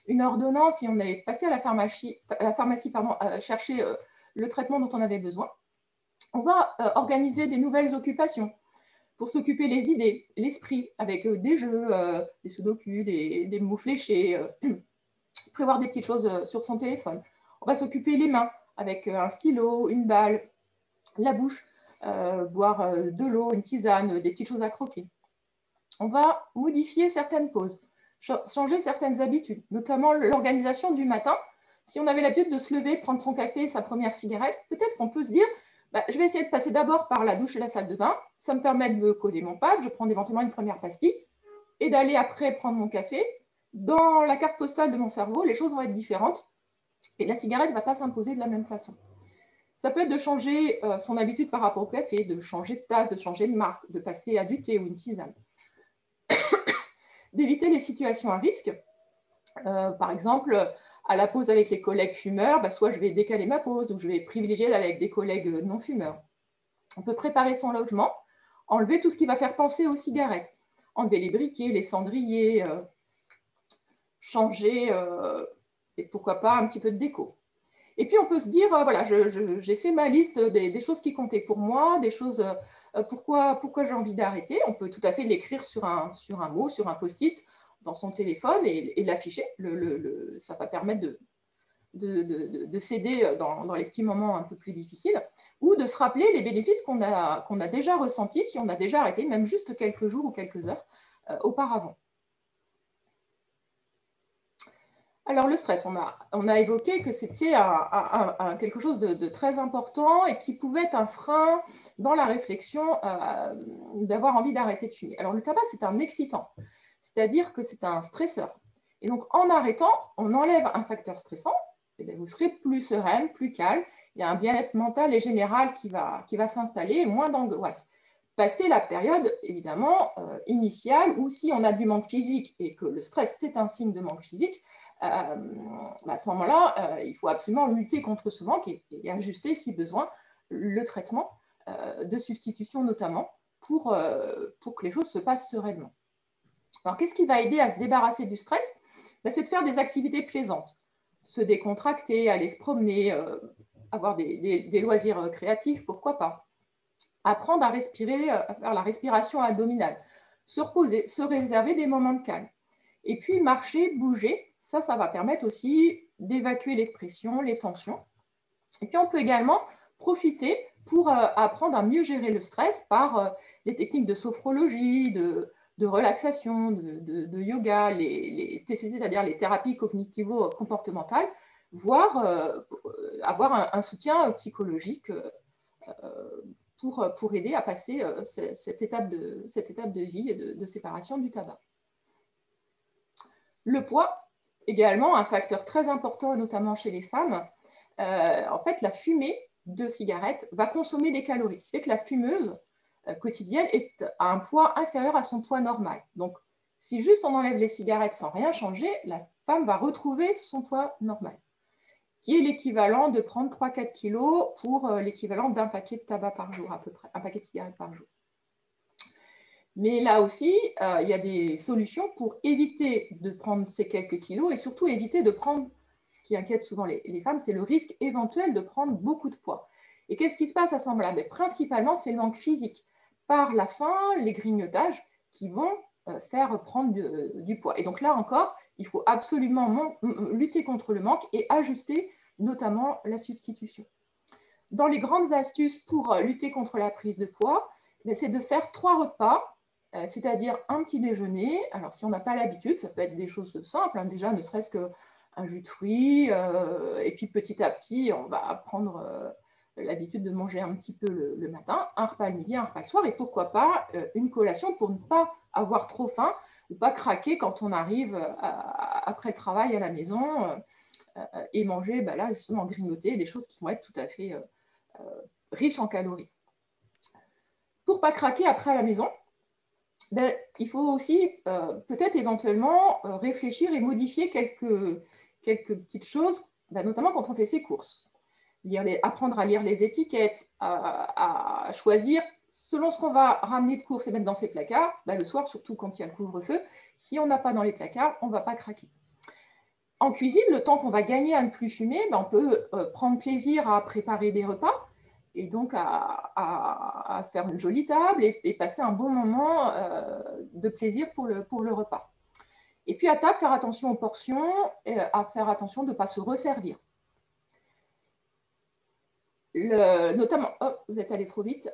une ordonnance et on est passé à la pharmacie chercher le traitement dont on avait besoin. On va organiser des nouvelles occupations pour s'occuper les idées, l'esprit, avec des jeux, des sudoku, des mots fléchés, prévoir des petites choses sur son téléphone. On va s'occuper les mains avec un stylo, une balle, la bouche, boire de l'eau, une tisane, des petites choses à croquer. On va modifier certaines pauses, changer certaines habitudes, notamment l'organisation du matin. Si on avait l'habitude de se lever, de prendre son café, sa première cigarette, peut-être qu'on peut se dire je vais essayer de passer d'abord par la douche et la salle de bain. Ça me permet de me coller mon pad, je prends éventuellement une première pastille et d'aller après prendre mon café. Dans la carte postale de mon cerveau, les choses vont être différentes et la cigarette ne va pas s'imposer de la même façon. Ça peut être de changer son habitude par rapport au café, de changer de tasse, de changer de marque, de passer à du thé ou une tisane. D'éviter les situations à risque. Par exemple, à la pause avec les collègues fumeurs, soit je vais décaler ma pause ou je vais privilégier d'aller avec des collègues non fumeurs. On peut préparer son logement, enlever tout ce qui va faire penser aux cigarettes, enlever les briquets, les cendriers, changer et pourquoi pas un petit peu de déco. Et puis on peut se dire, voilà, j'ai fait ma liste des choses qui comptaient pour moi, des choses, pourquoi j'ai envie d'arrêter. On peut tout à fait l'écrire sur un mot, sur un post-it, dans son téléphone et l'afficher. Ça va permettre de s'aider dans les petits moments un peu plus difficiles ou de se rappeler les bénéfices qu'on a déjà ressentis si on a déjà arrêté, même juste quelques jours ou quelques heures auparavant. Alors le stress, on a évoqué que c'était quelque chose de très important et qui pouvait être un frein dans la réflexion d'avoir envie d'arrêter de fumer. Alors le tabac, c'est un excitant. C'est-à-dire que c'est un stresseur. Et donc, en arrêtant, on enlève un facteur stressant, et bien vous serez plus sereine, plus calme, il y a un bien-être mental et général qui va s'installer, moins d'angoisse. Passer la période, évidemment, initiale, où si on a du manque physique et que le stress, c'est un signe de manque physique, à ce moment-là, il faut absolument lutter contre ce manque et ajuster, si besoin, le traitement de substitution, notamment, pour que les choses se passent sereinement. Alors, qu'est-ce qui va aider à se débarrasser du stress? C'est de faire des activités plaisantes, se décontracter, aller se promener, avoir des loisirs créatifs, pourquoi pas. Apprendre à respirer, à faire la respiration abdominale, se reposer, se réserver des moments de calme. Et puis, marcher, bouger, ça va permettre aussi d'évacuer les pressions, les tensions. Et puis, on peut également profiter pour apprendre à mieux gérer le stress par les techniques de sophrologie, de relaxation, de yoga, les TCC, c'est-à-dire les thérapies cognitivo-comportementales, voire avoir un soutien psychologique pour aider à passer cette étape de vie et de séparation du tabac. Le poids, également un facteur très important, notamment chez les femmes. En fait, la fumée de cigarette va consommer des calories. Ce qui fait que la fumeuse quotidienne est à un poids inférieur à son poids normal. Donc, si juste on enlève les cigarettes sans rien changer, la femme va retrouver son poids normal, qui est l'équivalent de prendre 3-4 kilos pour l'équivalent d'un paquet de tabac par jour, à peu près, un paquet de cigarettes par jour. Mais là aussi, il y a des solutions pour éviter de prendre ces quelques kilos et surtout éviter de prendre, ce qui inquiète souvent les femmes, c'est le risque éventuel de prendre beaucoup de poids. Et qu'est-ce qui se passe à ce moment-là? Principalement, c'est le manque physique. Par la faim, les grignotages qui vont faire prendre du poids. Et donc là encore, il faut absolument lutter contre le manque et ajuster notamment la substitution. Dans les grandes astuces pour lutter contre la prise de poids, c'est de faire 3 repas, c'est-à-dire un petit déjeuner. Alors si on n'a pas l'habitude, ça peut être des choses simples, hein, déjà ne serait-ce qu'un jus de fruits, et puis petit à petit, on va prendre l'habitude de manger un petit peu le matin, un repas le midi, un repas le soir, et pourquoi pas une collation pour ne pas avoir trop faim ou pas craquer quand on arrive après le travail à la maison et manger, là justement grignoter des choses qui vont être tout à fait riches en calories. Pour ne pas craquer après à la maison, il faut aussi peut-être éventuellement réfléchir et modifier quelques petites choses, notamment quand on fait ses courses. Apprendre à lire les étiquettes, à choisir selon ce qu'on va ramener de course et mettre dans ses placards, le soir, surtout quand il y a le couvre-feu, si on n'a pas dans les placards, on ne va pas craquer. En cuisine, le temps qu'on va gagner à ne plus fumer, on peut prendre plaisir à préparer des repas et donc à faire une jolie table et passer un bon moment de plaisir pour le repas. Et puis à table, faire attention aux portions, et à faire attention de ne pas se resservir. Notamment, vous êtes allé trop vite,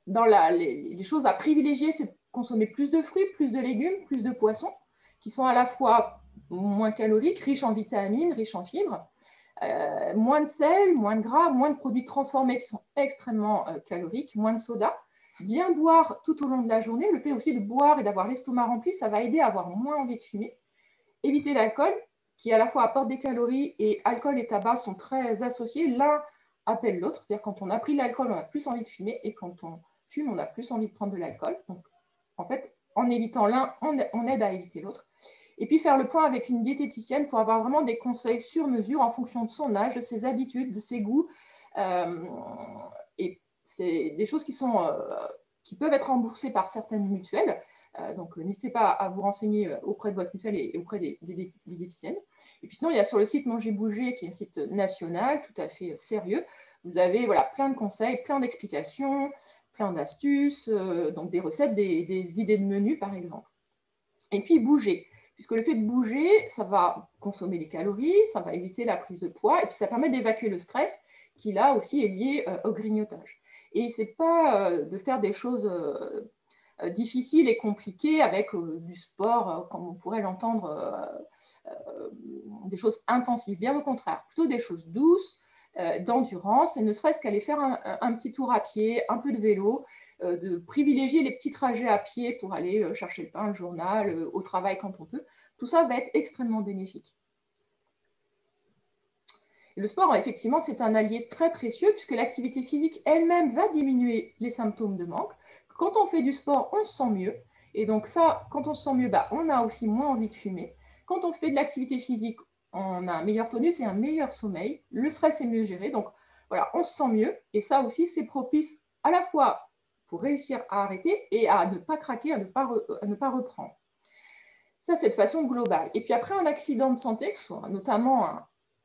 dans les choses à privilégier, c'est de consommer plus de fruits, plus de légumes, plus de poissons, qui sont à la fois moins caloriques, riches en vitamines, riches en fibres, moins de sel, moins de gras, moins de produits transformés qui sont extrêmement caloriques, moins de soda. Bien boire tout au long de la journée, le fait aussi de boire et d'avoir l'estomac rempli, ça va aider à avoir moins envie de fumer. Éviter l'alcool, qui à la fois apporte des calories, et alcool et tabac sont très associés. L'un appelle l'autre, c'est-à-dire quand on a pris l'alcool, on a plus envie de fumer, et quand on fume, on a plus envie de prendre de l'alcool. Donc, en fait, en évitant l'un, on aide à éviter l'autre. Et puis faire le point avec une diététicienne pour avoir vraiment des conseils sur mesure en fonction de son âge, de ses habitudes, de ses goûts. Et c'est des choses qui peuvent être remboursées par certaines mutuelles. Donc, n'hésitez pas à vous renseigner auprès de votre mutuelle et auprès des diététiciennes. Et puis sinon, il y a sur le site Manger Bouger, qui est un site national, tout à fait sérieux. Vous avez plein de conseils, plein d'explications, plein d'astuces, donc des recettes, des idées de menus, par exemple. Et puis bouger, puisque le fait de bouger, ça va consommer des calories, ça va éviter la prise de poids, et puis ça permet d'évacuer le stress, qui là aussi est lié au grignotage. Et ce n'est pas de faire des choses difficiles et compliquées avec du sport, comme on pourrait l'entendre, des choses intensives, bien au contraire, plutôt des choses douces, d'endurance, et ne serait-ce qu'aller faire un petit tour à pied, un peu de vélo, de privilégier les petits trajets à pied pour aller chercher le pain, le journal, au travail quand on peut. Tout ça va être extrêmement bénéfique. Le sport, effectivement, c'est un allié très précieux puisque l'activité physique elle-même va diminuer les symptômes de manque. Quand on fait du sport, on se sent mieux. Et donc ça, quand on se sent mieux, on a aussi moins envie de fumer. Quand on fait de l'activité physique, on a un meilleur tonus et un meilleur sommeil. Le stress est mieux géré. Donc voilà, on se sent mieux. Et ça aussi, c'est propice à la fois pour réussir à arrêter et à ne pas craquer, à ne pas reprendre. Ça, c'est de façon globale. Et puis après, un accident de santé, que ce soit notamment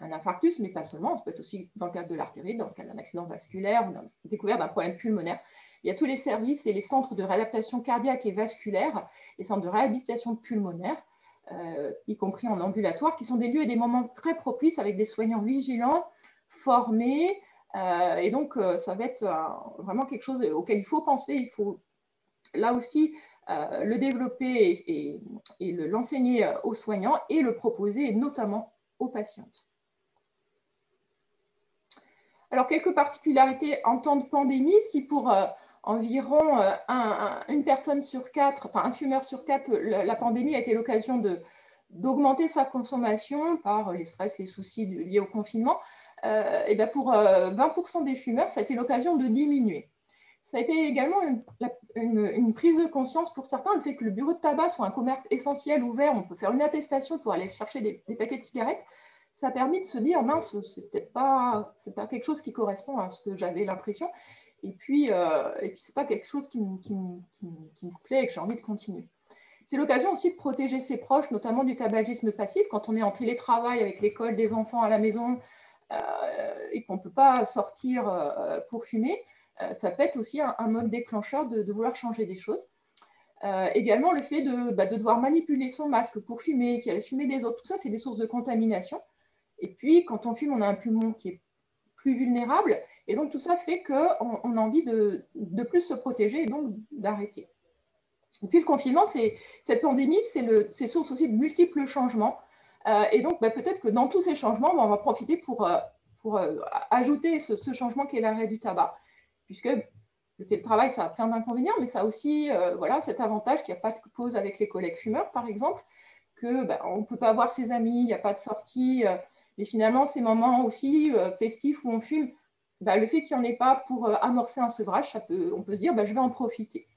un infarctus, mais pas seulement, ça peut être aussi dans le cadre de l'artérite, dans le cadre d'un accident vasculaire ou d'une découverte d'un problème pulmonaire. Il y a tous les services et les centres de réadaptation cardiaque et vasculaire, les centres de réhabilitation pulmonaire, y compris en ambulatoire, qui sont des lieux et des moments très propices avec des soignants vigilants, formés. Et donc, ça va être vraiment quelque chose auquel il faut penser. Il faut là aussi le développer et l'enseigner aux soignants et le proposer, et notamment aux patientes. Alors, quelques particularités en temps de pandémie. Si pour environ une personne sur 4, enfin un fumeur sur 4, la pandémie a été l'occasion d'augmenter sa consommation par les stress, les soucis liés au confinement, et bien pour 20% des fumeurs, ça a été l'occasion de diminuer. Ça a été également une prise de conscience pour certains, le fait que le bureau de tabac soit un commerce essentiel, ouvert, on peut faire une attestation pour aller chercher des paquets de cigarettes. Ça a permis de se dire, mince, c'est peut-être pas quelque chose qui correspond à ce que j'avais l'impression. Et puis c'est pas quelque chose qui me plaît et que j'ai envie de continuer. C'est l'occasion aussi de protéger ses proches, notamment du tabagisme passif, quand on est en télétravail avec l'école des enfants à la maison et qu'on ne peut pas sortir pour fumer. Ça peut être aussi un mode déclencheur de vouloir changer des choses. Également, le fait de devoir manipuler son masque pour fumer, qui allait fumer des autres, tout ça, c'est des sources de contamination. Et puis, quand on fume, on a un poumon qui est plus vulnérable. Et donc, tout ça fait qu'on a envie de plus se protéger et donc d'arrêter. Et puis, le confinement, cette pandémie, c'est source aussi de multiples changements. Et donc, peut-être que dans tous ces changements, on va profiter pour ajouter ce changement qui est l'arrêt du tabac. Puisque le télétravail, ça a plein d'inconvénients, mais ça a aussi cet avantage qu'il n'y a pas de pause avec les collègues fumeurs, par exemple, qu'on ne peut pas voir ses amis, il n'y a pas de sortie, mais finalement, ces moments aussi festifs où on fume, le fait qu'il n'y en ait pas pour amorcer un sevrage, on peut se dire, je vais en profiter.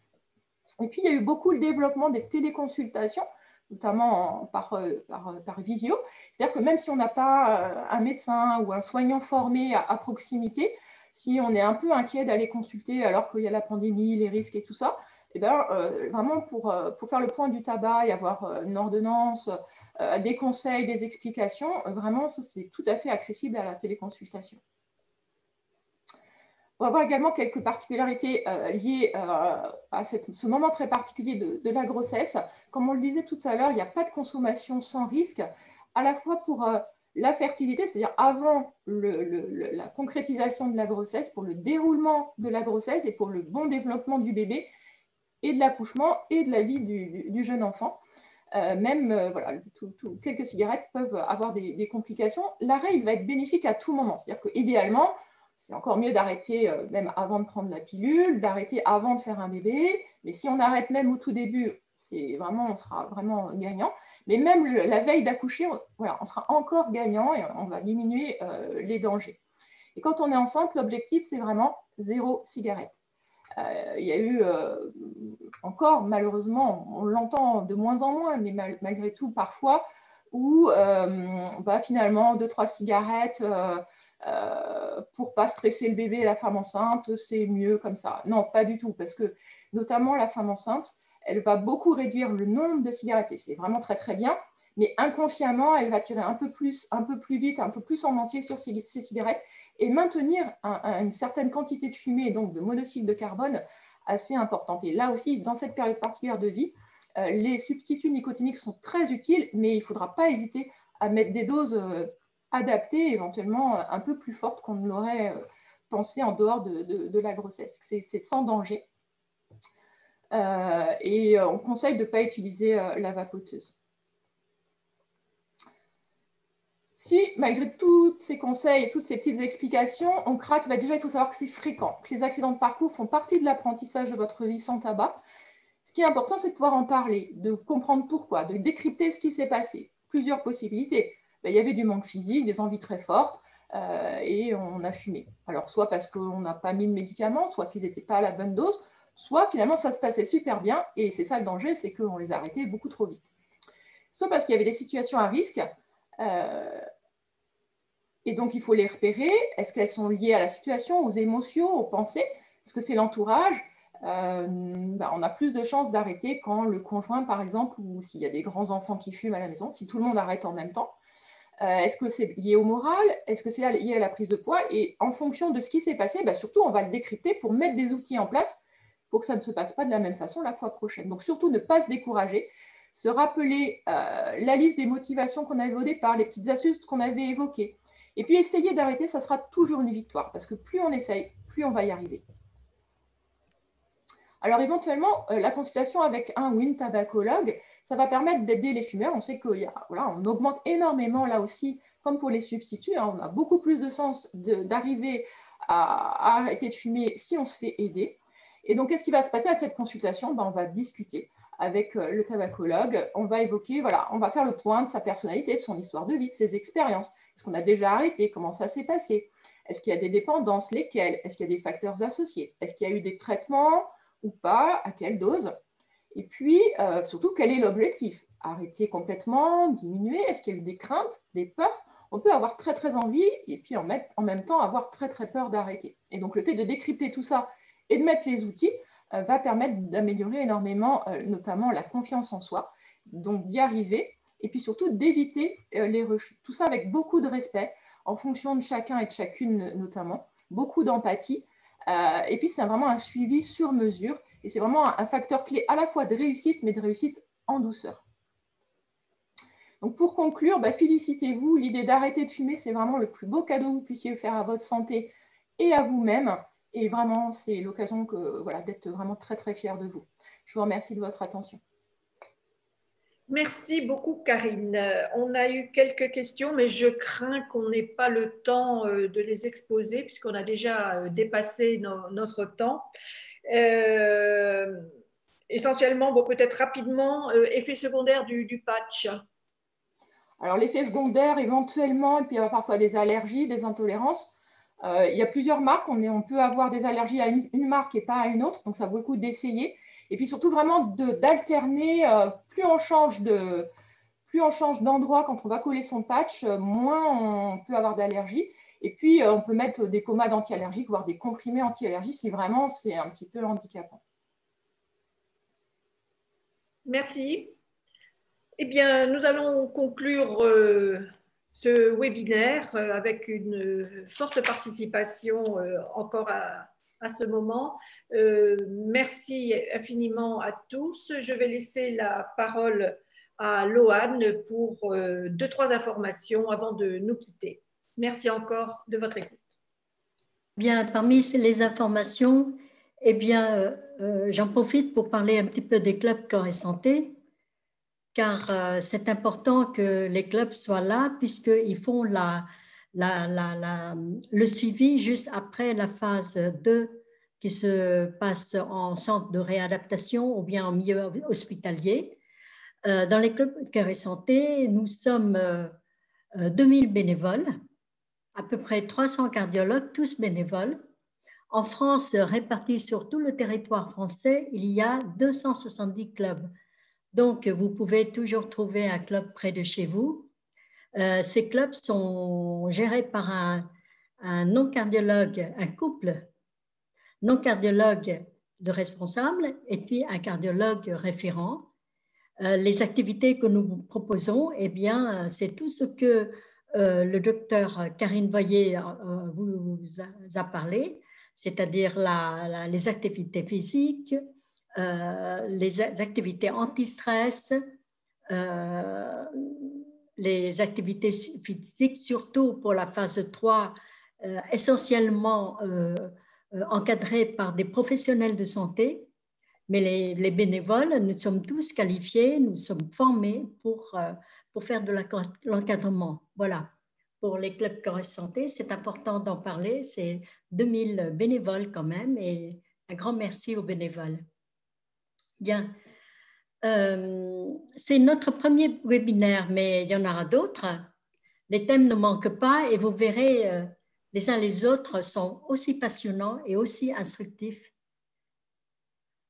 Et puis, il y a eu beaucoup le développement des téléconsultations, notamment par visio. C'est-à-dire que même si on n'a pas un médecin ou un soignant formé à proximité, si on est un peu inquiet d'aller consulter alors qu'il y a la pandémie, les risques et tout ça, eh ben, vraiment pour faire le point du tabac et avoir une ordonnance, des conseils, des explications, vraiment, ça c'est tout à fait accessible à la téléconsultation. On va voir également quelques particularités liées à ce moment très particulier de la grossesse. Comme on le disait tout à l'heure, il n'y a pas de consommation sans risque, à la fois pour la fertilité, c'est-à-dire avant la concrétisation de la grossesse, pour le déroulement de la grossesse et pour le bon développement du bébé et de l'accouchement et de la vie du jeune enfant. Voilà, quelques cigarettes peuvent avoir des complications. L'arrêt, il va être bénéfique à tout moment. C'est-à-dire qu'idéalement, c'est encore mieux d'arrêter même avant de prendre la pilule, d'arrêter avant de faire un bébé. Mais si on arrête même au tout début, on sera vraiment gagnant. Mais même la veille d'accoucher, voilà, on sera encore gagnant et on va diminuer les dangers. Et quand on est enceinte, l'objectif, c'est vraiment 0 cigarette. Il y a eu encore, malheureusement, on l'entend de moins en moins, mais malgré tout, parfois, où finalement, 2-3 cigarettes pour ne pas stresser le bébé et la femme enceinte, c'est mieux comme ça. Non, pas du tout, parce que notamment la femme enceinte, elle va beaucoup réduire le nombre de cigarettes, et c'est vraiment très très bien, mais inconsciemment, elle va tirer un peu plus vite, un peu plus en entier sur ces cigarettes, et maintenir une certaine quantité de fumée, donc de monoxyde de carbone, assez importante. Et là aussi, dans cette période particulière de vie, les substituts nicotiniques sont très utiles, mais il ne faudra pas hésiter à mettre des doses adaptées, éventuellement un peu plus fortes qu'on ne l'aurait pensé en dehors de la grossesse. C'est sans danger. Et on conseille de ne pas utiliser la vapoteuse. Si, malgré tous ces conseils et toutes ces petites explications, on craque, déjà, il faut savoir que c'est fréquent, que les accidents de parcours font partie de l'apprentissage de votre vie sans tabac. Ce qui est important, c'est de pouvoir en parler, de comprendre pourquoi, de décrypter ce qui s'est passé. Plusieurs possibilités. Il y avait du manque physique, des envies très fortes, et on a fumé. Alors, soit parce qu'on n'a pas mis de médicaments, soit qu'ils n'étaient pas à la bonne dose, soit finalement, ça se passait super bien, et c'est ça le danger, c'est qu'on les arrêtait beaucoup trop vite. Soit parce qu'il y avait des situations à risque, et donc, il faut les repérer. Est-ce qu'elles sont liées à la situation, aux émotions, aux pensées? Est-ce que c'est l'entourage? On a plus de chances d'arrêter quand le conjoint, par exemple, ou s'il y a des grands enfants qui fument à la maison, si tout le monde arrête en même temps. Est-ce que c'est lié au moral? Est-ce que c'est lié à la prise de poids? Et en fonction de ce qui s'est passé, surtout, on va le décrypter pour mettre des outils en place pour que ça ne se passe pas de la même façon la fois prochaine. Donc, surtout, ne pas se décourager, se rappeler la liste des motivations qu'on avait au départ, les petites astuces qu'on avait évoquées. Et puis, essayer d'arrêter, ça sera toujours une victoire, parce que plus on essaye, plus on va y arriver. Alors, éventuellement, la consultation avec un ou une tabacologue, ça va permettre d'aider les fumeurs. On sait qu'on augmente énormément, là aussi, comme pour les substituts. On a beaucoup plus de chances d'arriver à arrêter de fumer si on se fait aider. Et donc, qu'est-ce qui va se passer à cette consultation? On va discuter avec le tabacologue. On va évoquer, on va faire le point de sa personnalité, de son histoire de vie, de ses expériences. Est-ce qu'on a déjà arrêté? Comment ça s'est passé? Est-ce qu'il y a des dépendances? Lesquelles? Est-ce qu'il y a des facteurs associés? Est-ce qu'il y a eu des traitements ou pas? À quelle dose? Et puis, surtout, quel est l'objectif? Arrêter complètement? Diminuer? Est-ce qu'il y a eu des craintes, des peurs? On peut avoir très, très envie et puis en même temps avoir très, très peur d'arrêter. Et donc, le fait de décrypter tout ça et de mettre les outils va permettre d'améliorer énormément, notamment la confiance en soi, donc d'y arriver. Et puis surtout d'éviter les rechutes. Tout ça avec beaucoup de respect, en fonction de chacun et de chacune notamment, beaucoup d'empathie. Et puis c'est vraiment un suivi sur mesure. Et c'est vraiment un facteur clé à la fois de réussite, mais de réussite en douceur. Donc pour conclure, félicitez-vous. L'idée d'arrêter de fumer, c'est vraiment le plus beau cadeau que vous puissiez faire à votre santé et à vous-même. Et vraiment, c'est l'occasion d'être vraiment très, très fière de vous. Je vous remercie de votre attention. Merci beaucoup, Karine. On a eu quelques questions, mais je crains qu'on n'ait pas le temps de les exposer puisqu'on a déjà dépassé notre temps. Essentiellement, peut-être rapidement, effet secondaire du patch. Alors, l'effet secondaire, éventuellement, et puis il y a parfois des allergies, des intolérances. Il y a plusieurs marques. On peut avoir des allergies à une marque et pas à une autre, donc ça vaut le coup d'essayer. Et puis surtout vraiment d'alterner, plus on change de plus on change d'endroit quand on va coller son patch, moins on peut avoir d'allergies. Et puis, on peut mettre des pommades anti-allergiques, voire des comprimés anti-allergiques si vraiment c'est un petit peu handicapant. Merci. Eh bien, nous allons conclure ce webinaire avec une forte participation encore à ce moment. Merci infiniment à tous. Je vais laisser la parole à Loane pour 2-3 informations avant de nous quitter. Merci encore de votre écoute. Bien, parmi les informations, eh bien, j'en profite pour parler un petit peu des clubs corps et santé, car c'est important que les clubs soient là puisqu'ils font le suivi juste après la phase 2 qui se passe en centre de réadaptation ou bien en milieu hospitalier. Dans les clubs corps et santé, nous sommes 2000 bénévoles, à peu près 300 cardiologues, tous bénévoles. En France, répartis sur tout le territoire français, il y a 270 clubs. Donc, vous pouvez toujours trouver un club près de chez vous. Ces clubs sont gérés par un non-cardiologue, un couple non-cardiologue de responsable et puis un cardiologue référent. Les activités que nous proposons, eh bien, c'est tout ce que le docteur Karine Voyer vous a parlé, c'est-à-dire les activités physiques, les activités anti-stress, les activités physiques, surtout pour la phase 3, essentiellement encadrées par des professionnels de santé. Mais les bénévoles, nous sommes tous qualifiés, nous sommes formés pour faire de l'encadrement. Voilà. Pour les clubs corps et santé, c'est important d'en parler. C'est 2000 bénévoles quand même et un grand merci aux bénévoles. Bien. C'est notre premier webinaire, mais il y en aura d'autres. Les thèmes ne manquent pas et vous verrez, les uns les autres sont aussi passionnants et aussi instructifs.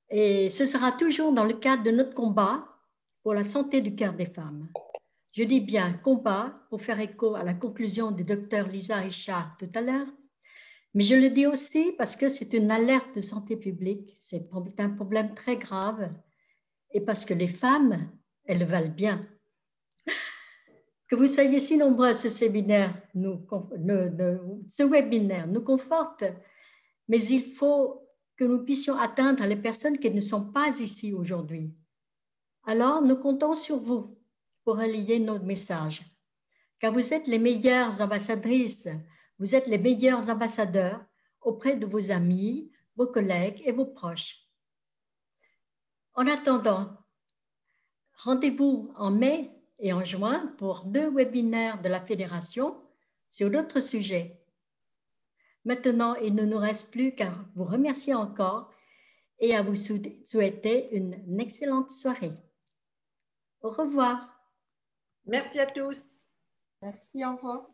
Et ce sera toujours dans le cadre de notre combat pour la santé du cœur des femmes. Je dis bien combat pour faire écho à la conclusion du docteur Lisa Richard tout à l'heure, mais je le dis aussi parce que c'est une alerte de santé publique, c'est un problème très grave et parce que les femmes, elles valent bien. Que vous soyez si nombreux à ce séminaire, ce webinaire nous conforte, mais il faut que nous puissions atteindre les personnes qui ne sont pas ici aujourd'hui. Alors, nous comptons sur vous pour relayer notre message, car vous êtes les meilleures ambassadrices, vous êtes les meilleurs ambassadeurs auprès de vos amis, vos collègues et vos proches. En attendant, rendez-vous en mai et en juin pour 2 webinaires de la Fédération sur d'autres sujets. Maintenant, il ne nous reste plus qu'à vous remercier encore et à vous souhaiter une excellente soirée. Au revoir. Merci à tous. Merci, au revoir.